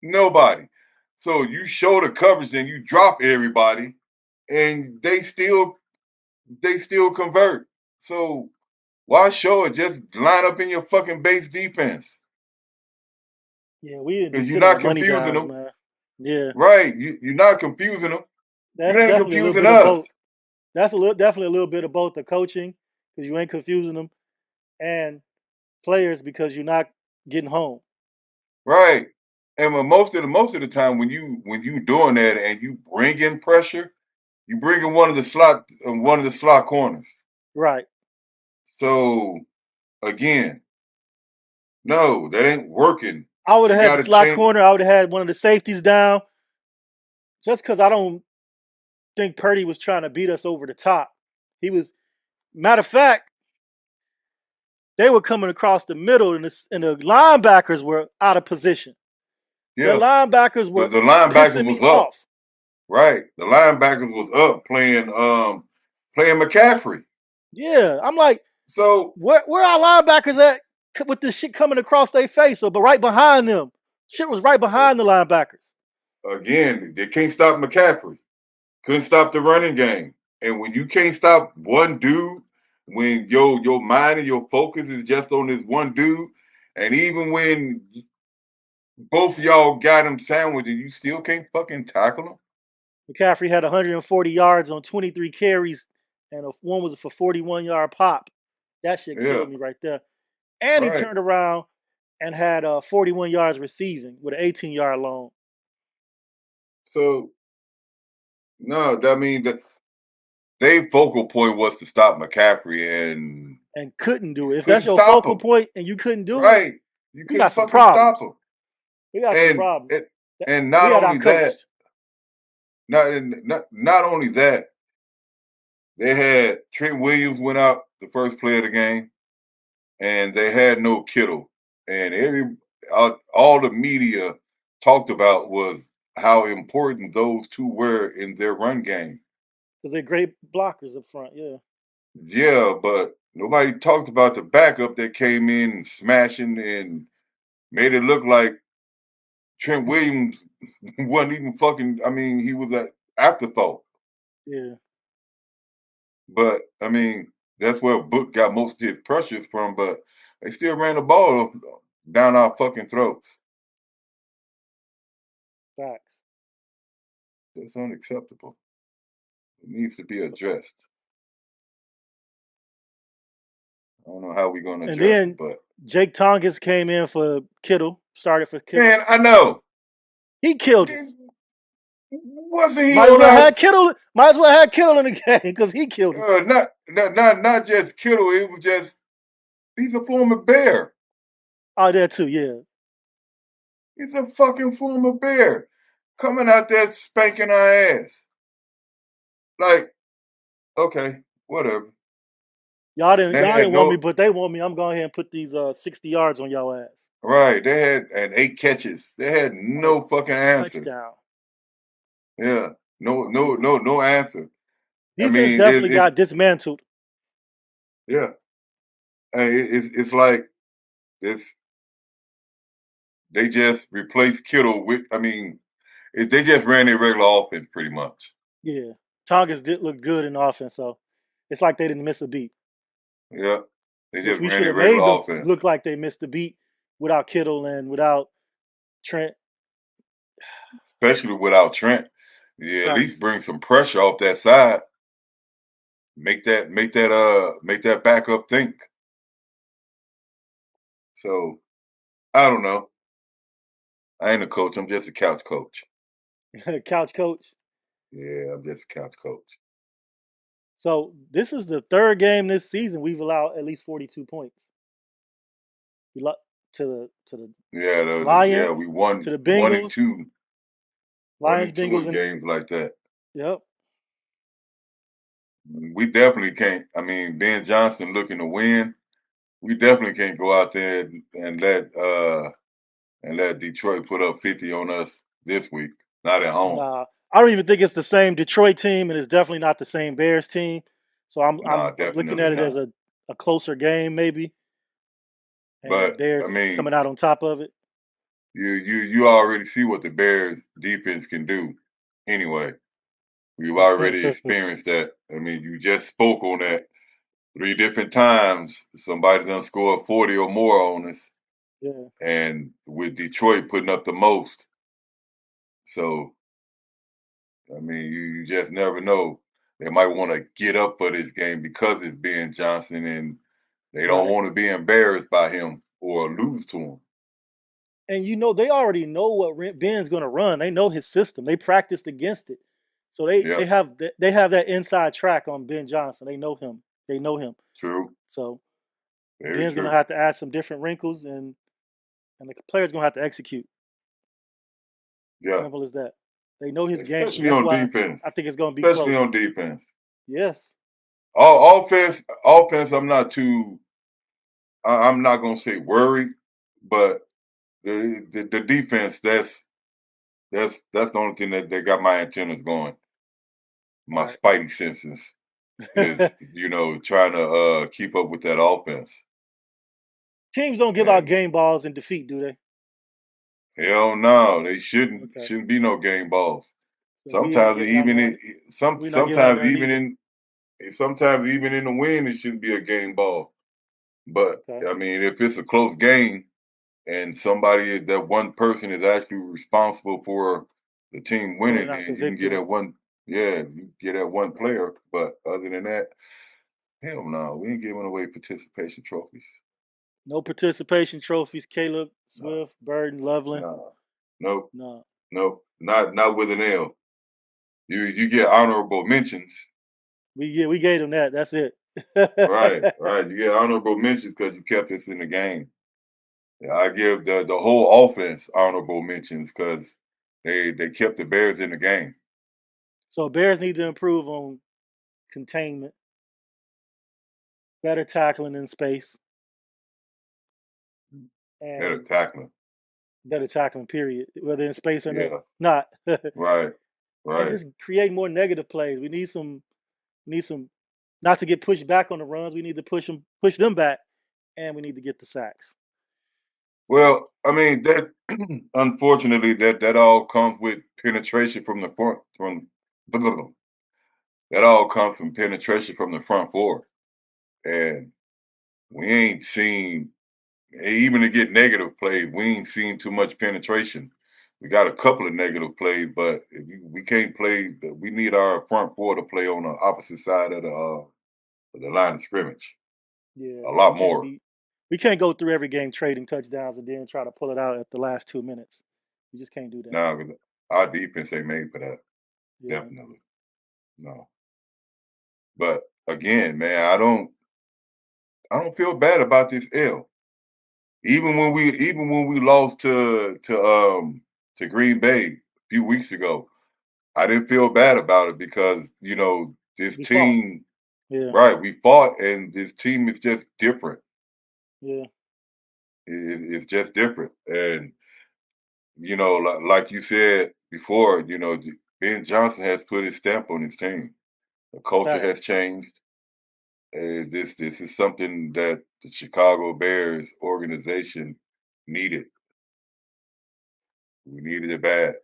Nobody. So you show the coverage and you drop everybody, and they still convert. So why show it? Just line up in your fucking base defense Yeah, we didn't do because you're good on not money confusing downs, them, man. Yeah, right? You're not confusing them. You that's ain't definitely a little confusing bit of us, both. That's definitely a little bit of both the coaching because you ain't confusing them and players because you're not getting home. right? And when most of the time when you doing that and you bring in pressure, you bring in one of the slot corners. Right. So again, no, that ain't working. I would You have had got the to slot change. corner. I would have had one of the safeties down just because I don't think Purdy was trying to beat us over the top. He was, matter of fact, they were coming across the middle and the linebackers were out of position. The Yeah, linebackers but were the linebackers pissing me was up, off. right? The linebackers was up playing McCaffrey. Yeah, I'm like, So where our linebackers at with this shit coming across their face or but right behind them? Shit was right behind the linebackers. again, they can't stop McCaffrey. Couldn't stop the running game. And when you can't stop one dude, when your mind and your focus is just on this one dude, and even when both of y'all got him sandwiched and you still can't fucking tackle him. McCaffrey had 140 yards on 23 carries, and one was for 41-yard pop. That shit Yeah, killed me right there. And he right. turned around and had 41 yards receiving with an 18-yard long. So no, I mean their focal point was to stop McCaffrey and couldn't do you it. If that's couldn't your stop focal him. point and you couldn't do it, Right. You we got couldn't some fucking stop problems. him. We got some And problems. and We not had only that, outcoached. not only that, they had Trent Williams went out the first play of the game, and they had no Kittle, and all the media talked about was how important those two were in their run game. Because they're great blockers up front, yeah. Yeah, but nobody talked about the backup that came in and smashing and made it look like Trent Williams wasn't even fucking. I mean, he was an afterthought. Yeah. But I mean, that's where Book got most of his pressures from. But they still ran the ball down our fucking throats. Facts. That's unacceptable. It needs to be addressed. I don't know how we're going to And address it, then but Jake Tonges came in for Kittle, started for Kittle. man, I know. He killed us. Wasn't he Might as on well our? have Kittle. Might as well have Kittle in the game because he killed us. Not just Kittle. It was just he's a former Bear. Oh, there too, yeah. He's a fucking former Bear coming out there spanking our ass. Like, okay, whatever. Y'all They had didn't want me, no but they want me. I'm going ahead and put these 60 yards on y'all ass. right. They had and 8 catches. They had Like no fucking answer. touchdown. Yeah, no answer. I Defense mean, definitely it's got dismantled. yeah. I mean, it's like it's they just replaced Kittle with. I mean, they just ran their regular offense pretty much. Yeah. Tongas did look good in the offense, so it's like they didn't miss a beat. Yeah, they Which just we ran should their have made regular them offense. look like they missed a beat without Kittle and without Trent. Especially without Trent. Yeah, at least Facts. bring some pressure off that side. Make that backup think. So I don't know. I ain't a coach. I'm just a couch coach. Couch coach. Yeah, I'm just a couch coach. So this is the third game this season we've allowed at least 42 points. We to the Yeah, Lions, we to won the one and Bengals, two, one Lions, and two Bengals, in and games like that. yep. We definitely can't. I mean, Ben Johnson looking to win. We definitely can't go out there and let Detroit put up 50 on us this week. Not at home. Nah, I don't even think it's the same Detroit team, and it's definitely not the same Bears team. So Nah, I'm looking definitely at it as not. a closer game maybe, and But I Bears mean, coming out on top of it. you already see what the Bears defense can do. Anyway, we've already experienced that. I mean, you just spoke on that 3 different times. Somebody done scored 40 or more on us, Yeah, and with Detroit putting up the most. So I mean, you just never know. They might want to get up for this game because it's Ben Johnson, and they don't right. want to be embarrassed by him or lose to him. And they already know what Ben's going to run. They know his system. They practiced against it, so Yep, they have that inside track on Ben Johnson. They know him. They know him. true, So very Ben's going to true. have to add some different wrinkles, and the player's going to have to execute. Yeah, Simple as that. They know his game, and especially that's on why defense. I think it's going to be Especially close. on defense. Yes. All offense. I'm not too. I'm not gonna say worried, but the defense. That's the only thing that got my antennas going. My Right. spidey senses is trying to keep up with that offense. Teams don't give out And game balls in defeat, do they? hell no, they shouldn't. Okay. Shouldn't be no game balls. So we ain't Sometimes giving out even none. in some We're not giving out sometimes none even either. in sometimes even in the win, it shouldn't be a game ball. But Okay. I mean, if it's a close game and that one person is actually responsible for the team Pulling winning, out the then you can get victory. that one. Yeah, you get that one player. But other than that, hell no, we ain't giving away participation trophies. No participation trophies. Caleb, No, Swift, Burden, Loveland. no, nope, No. nope, not with an L. You get honorable mentions. we gave them that. That's it. Right, right. You get honorable mentions because you kept us in the game. Yeah, I give the whole offense honorable mentions because they kept the Bears in the game. So Bears need to improve on containment, better tackling in space, Better and tackling. better tackling. Period. Whether in space or Yeah, not, right, and right. just create more negative plays. We need some. We need some. Not to get pushed back on the runs. We need to push them back, and we need to get the sacks. So Well, I mean that unfortunately that all comes with penetration from the front from that all comes from penetration from the front four. And we ain't seen even to get negative plays, we ain't seen too much penetration. We got a couple of negative plays, but we can't play. We need our front four to play on the opposite side of the line of scrimmage yeah, a we lot can't more. be. We can't go through every game trading touchdowns and then try to pull it out at the last 2 minutes. We just can't do that. Now, our defense ain't made for that. Yeah, no. Definitely no. But again, man, I don't feel bad about this L. Even when we lost to Green Bay a few weeks ago, I didn't feel bad about it because this We fought. team, Yeah, right? We fought, and this team is just different. yeah, It's just different, and like you said before, Ben Johnson has put his stamp on his team. The culture has facts. changed. This is something that the Chicago Bears organization needed. We needed it bad.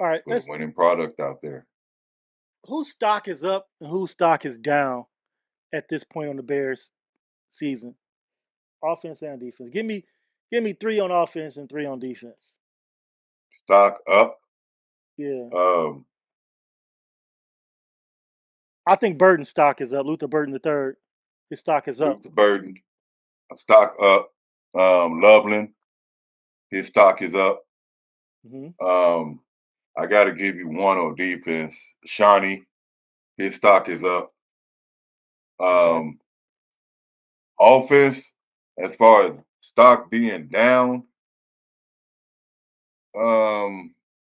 All right, Put a let's. winning product out there. Whose stock is up and whose stock is down at this point on the Bears season? Offense and defense. Give me three on offense and three on defense. Stock up. Yeah, Um, I think Burton's stock is up. Luther Burton the third, his stock is up. Luther Burden. Stock up. Loveland. His stock is up. Hmm. Um, I got to give you one on defense. Shawnee. His stock is up. Okay. Um, Offense, as far as stock being down, um,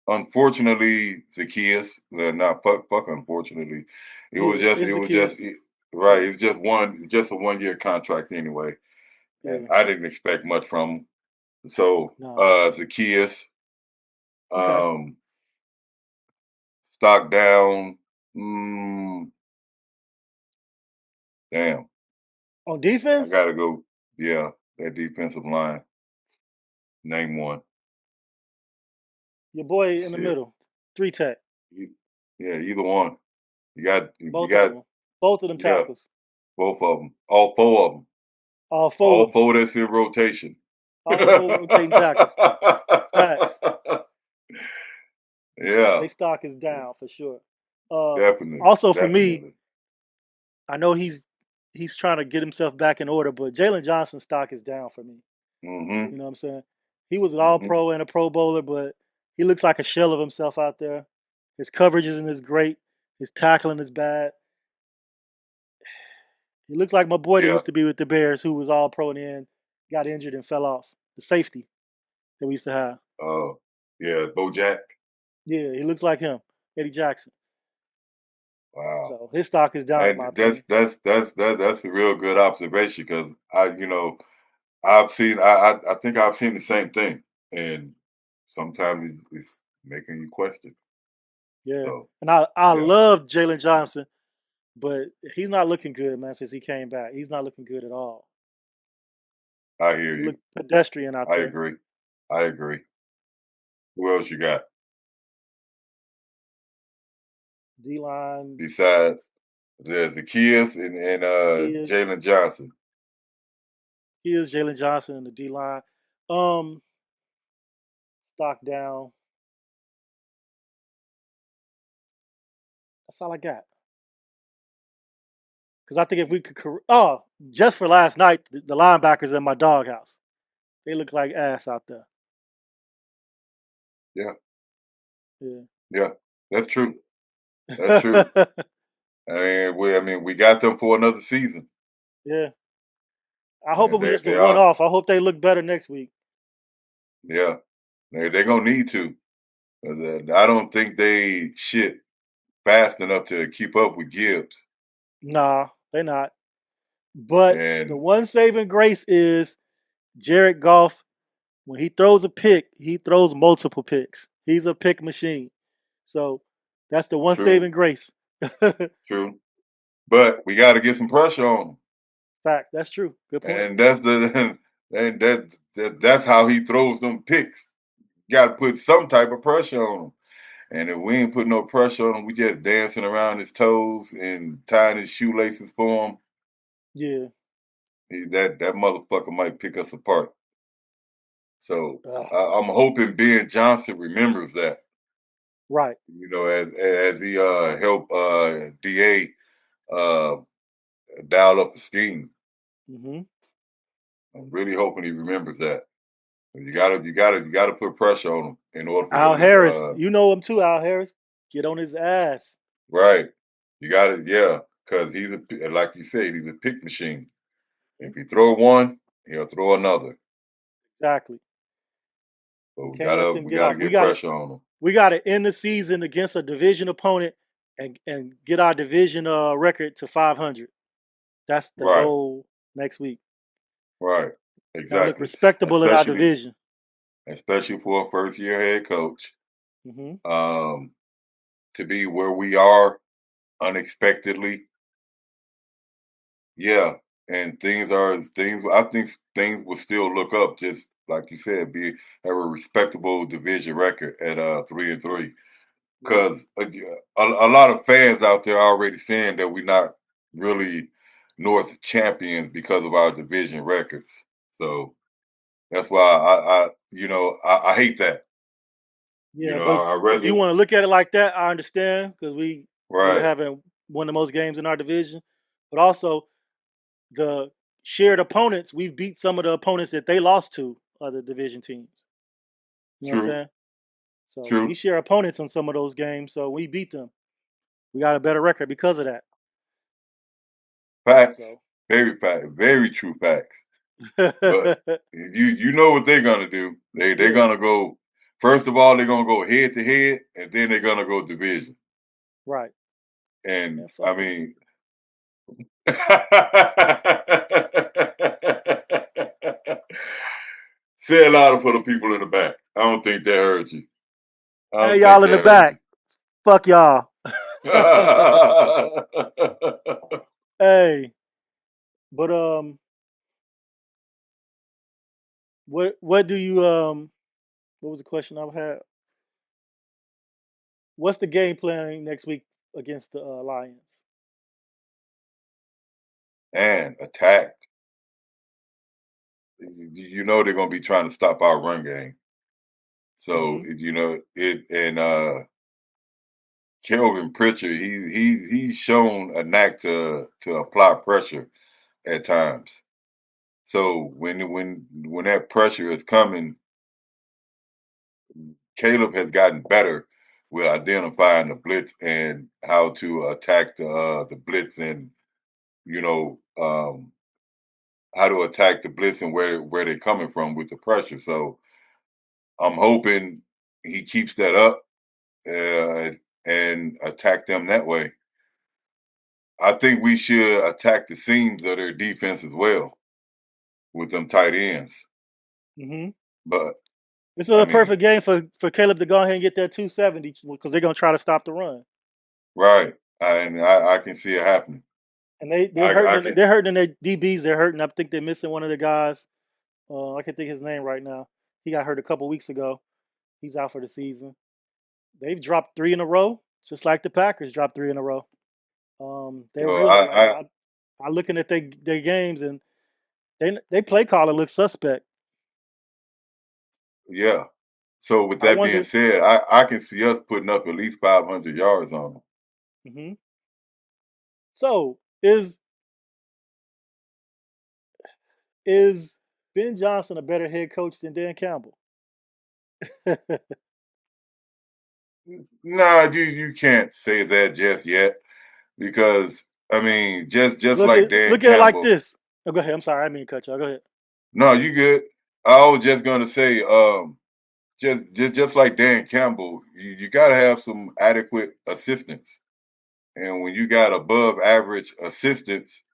unfortunately, Zacchaeus, not fuck. Unfortunately, Yeah, it it's the was just kids. right. Yeah, It's just a 1 year contract anyway, and yeah. I didn't expect much from him. So, No. Zacchaeus, Okay. um, stock down. Mm, damn, On I defense, gotta go. Yeah, that defensive line. Name one. your boy in the Shit. middle, three tech, E- Yeah, either one. You both of got them, both of them yeah, tackles, both of them, all four of them, all four all of them, four that's in rotation. all four rotating tackles. Facts. Yeah, They stock is down for sure. Uh, definitely, Also for me, definitely. I know he's trying to get himself back in order, but Jalen Johnson's stock is down for me. Hmm. You know what I'm saying? He was an All Hmm. Pro and a Pro Bowler, but he looks like a shell of himself out there. His coverage isn't as great. His tackling is bad. He looks like my boy that Yeah. used to be with the Bears, who was All Pro and then got injured and fell off. The safety that we used to have. Yeah. BoJack. Yeah, he looks like him, Eddie Jackson. Wow. So his stock is down, in And my that's opinion. that's that's that, that's a real good observation because I think I've seen the same thing, and sometimes it's making you question. Yeah, So and I yeah, love Jalen Johnson, but he's not looking good, man. Since he came back, he's not looking good at all. I hear He you. looked pedestrian out I there. agree. I agree. Who else you got D line, besides there's Zacchaeus and he Jalen Johnson? is Jalen Johnson in the D line. Um, Stock down. That's all I got. Because I think if we could, just for last night, the linebackers in my doghouse, they look like ass out there. Yeah, Yeah. yeah, that's true. That's true. I mean, we got them for another season. Yeah. I hope it And was just a they one are, off. I hope they look better next week. yeah, they're gonna need to. I don't think they shit fast enough to keep up with Gibbs. Nah, they're not. But the And one saving grace is Jared Goff. When he throws a pick, he throws multiple picks. He's a pick machine. So that's the one true, saving grace. true. But we got to get some pressure on him, Fact. That's true. Good point. and that's the and that's how he throws them picks. Got to put some type of pressure on him. And if we ain't putting no pressure on him, we just dancing around his toes and tying his shoelaces for him. Yeah. That motherfucker might pick us apart. So Ugh. I'm hoping Ben Johnson remembers that. Right. As he helped Da uh, dial up the scheme. Hmm. I'm really hoping he remembers that. You gotta put pressure on him in order for Al him Harris. to You know him too, Al Harris. Get on his ass. right. You gotta yeah, because like you said, he's a pick machine. If he throw one, he'll throw another. Exactly. So We we can't let gotta them we get gotta off. get pressure on him. We got to end the season against a division opponent and get our division record to 500. That's the Right, goal next week. right, Got to look exactly. respectable in our Especially division. especially for a first year head coach. Hmm. Um, to be where we are unexpectedly. Yeah, and things. I think things will still look up. Just like you said, have a respectable division record at 3-3. Yeah. Because a lot of fans out there are already saying that we're not really North champions because of our division records. So that's why I hate that. Yeah, but I if you rather want to look at it like that, I understand because we right. haven't won the most games in our division, but also the shared opponents. We've beat some of the opponents that they lost to other division teams. You know what I'm True, saying? So we true. share opponents on some of those games, so we beat them. We got a better record because of that. Facts. So Very true facts. But you know what they're gonna do. They're yeah, gonna go first of all, they're gonna go head to head and then they're gonna go division. right. And Man, fuck I them. mean say it louder for the people in the back. I don't think they heard you. I Hey, don't think y'all in they the heard back. you. Fuck y'all. Hey, but what do you what was the question I had? What's the game plan next week against the Lions? and attack. You know they're gonna be trying to stop our run game. So Hmm. it and Kelvin Pritchard, he's shown a knack to apply pressure at times. So when that pressure is coming, Caleb has gotten better with identifying the blitz and how to attack the blitz and you know how to attack the blitz and where they're coming from with the pressure. So I'm hoping he keeps that up and attack them that way. I think we should attack the seams of their defense as well with them tight ends. Hmm. But This is I a mean, perfect game for Caleb to go ahead and get that 270 because they're gonna try to stop the run. right? I can see it happening. And they I hurting can. they're hurting in their DBs. They're hurting. I think they're missing one of the guys. I can't think his name right now. He got hurt a couple weeks ago. He's out for the season. They've dropped three in a row, just like the Packers dropped three in a row. They Well, really I looking at their games and they play caller looks suspect. yeah. So with I that being wonder. said, I can see us putting up at least 500 yards on them. Hmm. So is Ben Johnson a better head coach than Dan Campbell? Nah, you can't say that just yet. because I mean, just Look like at Dan look at it like Campbell. this. Oh, go ahead. I'm sorry, I didn't mean to cut you. Go ahead. No, you good. I was just gonna say, just like Dan Campbell, you got to have some adequate assistance. And when you got above average assistants,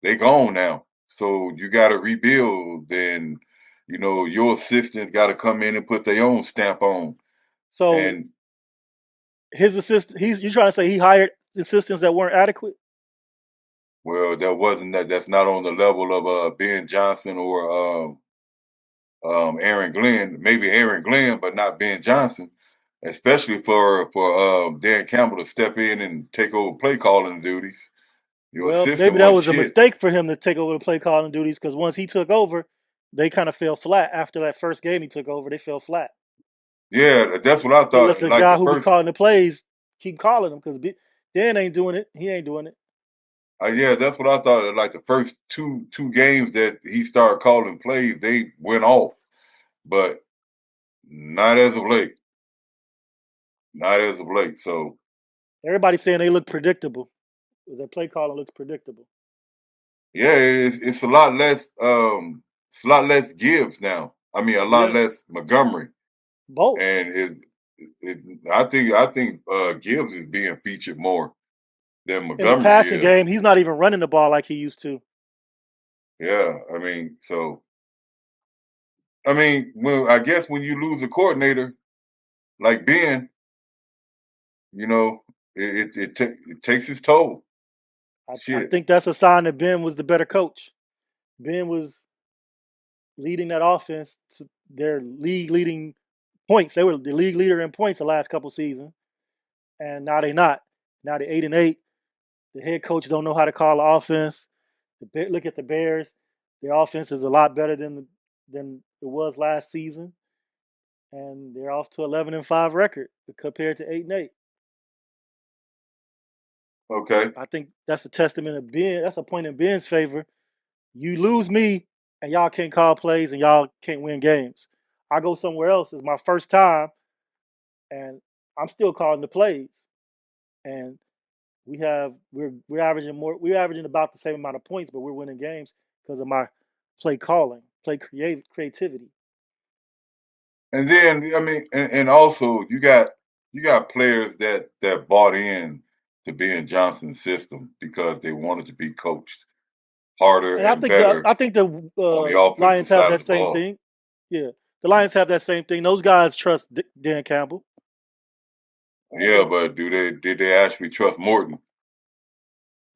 they gone now. So you got to rebuild. And your assistants got to come in and put their own stamp on. So And his assistant, you trying to say he hired assistants that weren't adequate? well, that's not on the level of Ben Johnson or Aaron Glenn. Maybe Aaron Glenn, but not Ben Johnson. Especially for Dan Campbell to step in and take over play calling duties. Your Well, assistant maybe that wasn't was a shit. mistake for him to take over the play calling duties because once he took over, they kind of fell flat. After that first game he took over, they fell flat. Yeah, that's what I They let thought. the Like guy the who be first, calling the plays keep calling them because Dan ain't doing it. He ain't doing it. yeah, that's what I thought. Like the first two games that he started calling plays, they went off, but not as of late. Not as of late. So Everybody's saying they look predictable. Their play calling looks predictable. yeah, it's a lot less. It's a lot less Gibbs now. I mean, a lot Yeah, less Montgomery, both. and I think Gibbs is being featured more than In the Montgomery passing is. game, he's not even running the ball like he used to. Yeah, I mean, so I guess when you lose a coordinator like Ben, you know, it takes its toll. I Shit. think that's a sign that Ben was the better coach. Ben was leading that offense to their league leading points. They were the league leader in points the last couple seasons, and now they not. Now they're 8-8. The head coach don't know how to call the offense. Look at the Bears. Their offense is a lot better than it was last season, and they're off to 11-5 record compared to 8-8. Okay. I think that's a testament of Ben. That's a point in Ben's favor. You lose me, and y'all can't call plays, and y'all can't win games. I go somewhere else. It's my first time, and I'm still calling the plays. And we're averaging more. We're averaging about the same amount of points, but we're winning games because of my play calling, creativity. And then and also you got players that bought in to Ben Johnson's system because they wanted to be coached harder And I and think the better I think the on the offensive Lions have side of that the same ball. thing. Yeah, the Lions have that same thing. Those guys trust Dan Campbell. Yeah, but did they actually trust Morton?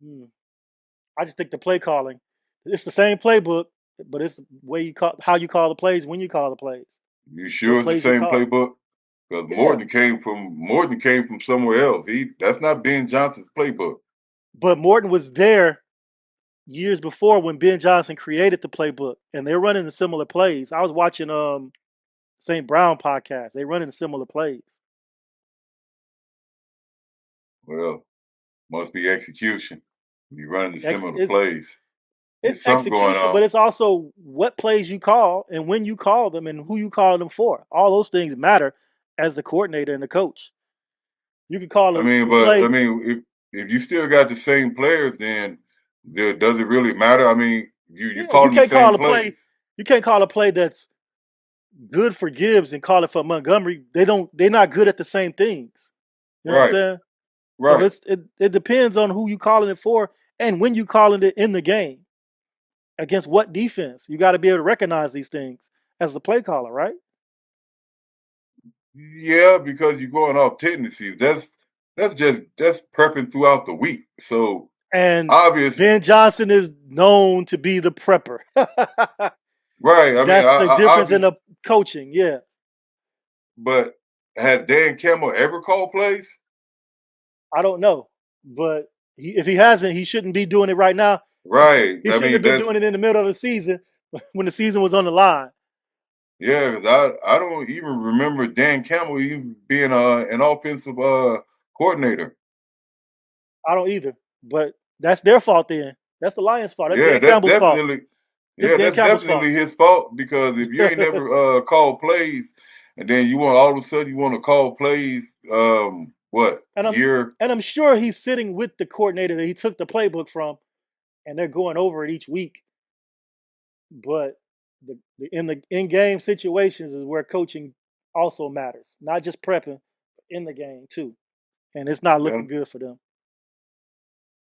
Hmm. I just think the play calling, it's the same playbook, but it's the way you call how you call the plays when you call the plays, You what sure it's the plays you same call. playbook? Because Yeah, Morton came from somewhere else. That's not Ben Johnson's playbook. but Morton was there years before when Ben Johnson created the playbook, and they're running the similar plays. I was watching St. Brown podcast. They running similar plays. Well, must be execution. You running the Ex- similar It's plays. it's It's something going execution, but on. it's also what plays you call and when you call them and who you call them for. All those things matter as the coordinator and the coach. You can call But the play. if you still got the same players, then does it really matter? I mean, you Yeah, you calling the can't same call a play. plays, You can't call a play that's good for Gibbs and call it for Montgomery. They don't. They're not good at the same things. You know what I'm right? saying? So Right. it depends on who you calling it for and when you calling it in the game against what defense. You got to be able to recognize these things as the play caller, right? Yeah, because you're going off tendencies. That's prepping throughout the week. So And obvious, Ben Johnson is known to be the prepper. right? I mean, That's the difference in obvious. the coaching. Yeah, But has Dan Campbell ever called plays? I don't know, but if he hasn't, he shouldn't be doing it right now. Right. He I shouldn't mean, have been that's doing it in the middle of the season when the season was on the line. yeah. Because I don't even remember Dan Campbell even being an offensive coordinator. I don't either, but that's their fault then. That's the Lions' fault. That's Yeah, Dan that's Campbell's fault. definitely That's yeah, Dan that's Campbell's fault. definitely his fault because if you ain't never called plays and then you want all of a sudden you want to call plays what And year? I'm sure he's sitting with the coordinator that he took the playbook from, and they're going over it each week. But the in the in game situations is where coaching also matters, not just prepping, but in the game too. And it's not Yeah. looking good for them.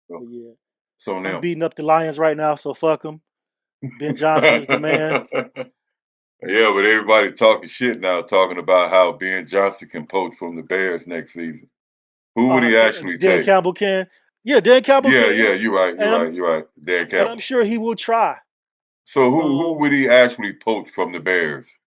But yeah, So I'm now. beating up the Lions right now, so fuck them. Ben Johnson is the man. Yeah, but everybody's talking shit now, talking about how Ben Johnson can poach from the Bears next season. Who would he actually Dan take? Campbell can. Yeah, Dan Campbell Yeah, can. yeah, you're right, you're And I'm right, you're right. Dan and I'm Campbell. sure he will try. So who would he actually poach from the Bears?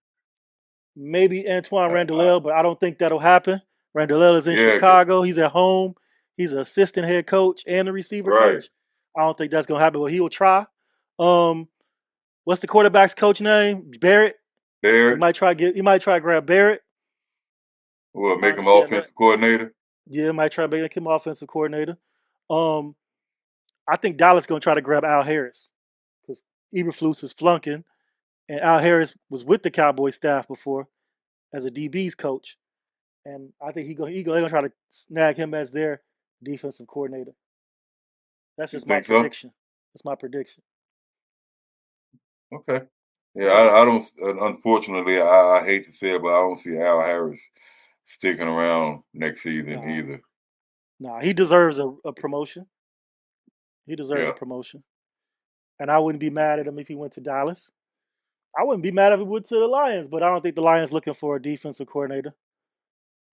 Maybe Antoine Uh, Randall, but I don't think that'll happen. Randall is in yeah, Chicago. He's at home. He's an assistant head coach and the receiver right. coach. I don't think that's gonna happen, but he will try. Um, what's the quarterback's coach name? Barrett. There, He might try to grab Barrett. will I make him understand that. offensive coordinator. Yeah, might try to make him offensive coordinator. Um, I think Dallas gonna try to grab Al Harris because Eberflus is flunking, and Al Harris was with the Cowboys staff before as a DB's coach, and I think he gonna try to snag him as their defensive coordinator. That's You just my think so? prediction. That's my prediction. Okay. Yeah, Yeah. I don't. Unfortunately, I hate to say it, but I don't see Al Harris sticking around next season Nah, either. nah. He deserves a promotion. He deserves a Yeah, promotion, and I wouldn't be mad at him if he went to Dallas. I wouldn't be mad if he went to the Lions, but I don't think the Lions looking for a defensive coordinator.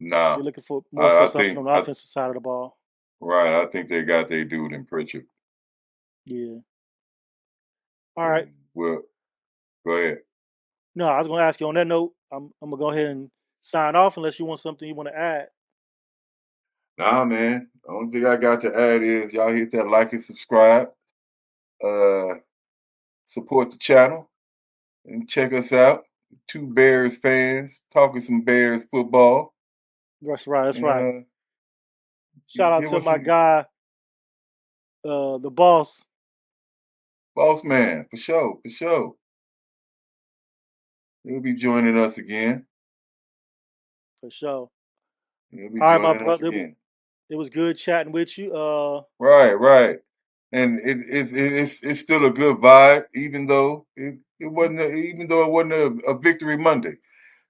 nah. They're looking for more so I something think on the I offensive side of the ball. right. I think they got their dude in Pritchard. Yeah. All right. Well, go ahead. No, I was going to ask you on that note. I'm gonna go ahead and sign off unless you want something you want to add. Nah, man. Only thing I got to add is y'all hit that like and subscribe. Uh, support the channel and check us out. Two Bears fans talking some Bears football, That's right. That's and right. Shout out give to us my some guy, the boss. boss man for sure, for sure. He'll be joining us again. For sure. He'll be All right, my joining us brother. again. It was good chatting with you. Right, right. And it's still a good vibe, even though it wasn't a victory Monday.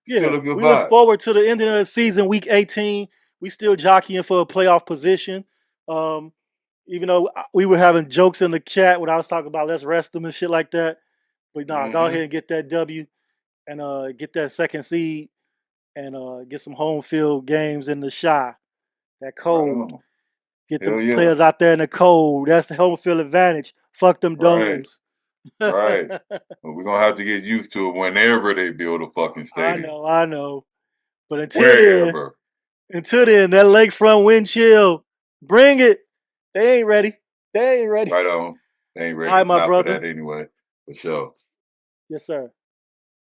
Yeah, Still a good we look vibe. forward to the ending of the season, week 18. We still jockeying for a playoff position. Um, even though we were having jokes in the chat when I was talking about let's rest them and shit like that. But nah, go Hmm. ahead and get that W and get that second seed and get some home field games in the shy. That Right cold. on. Get the Hell yeah. players out there in the cold. That's the home field advantage. Fuck them Right, domes. right. But we're gonna have to get used to it whenever they build a fucking stadium. I know. But Wherever. until then, that lakefront wind chill, bring it. They ain't ready. They ain't ready. Right on. They ain't All ready. right, my Not for brother. that anyway. For sure. Yes, sir.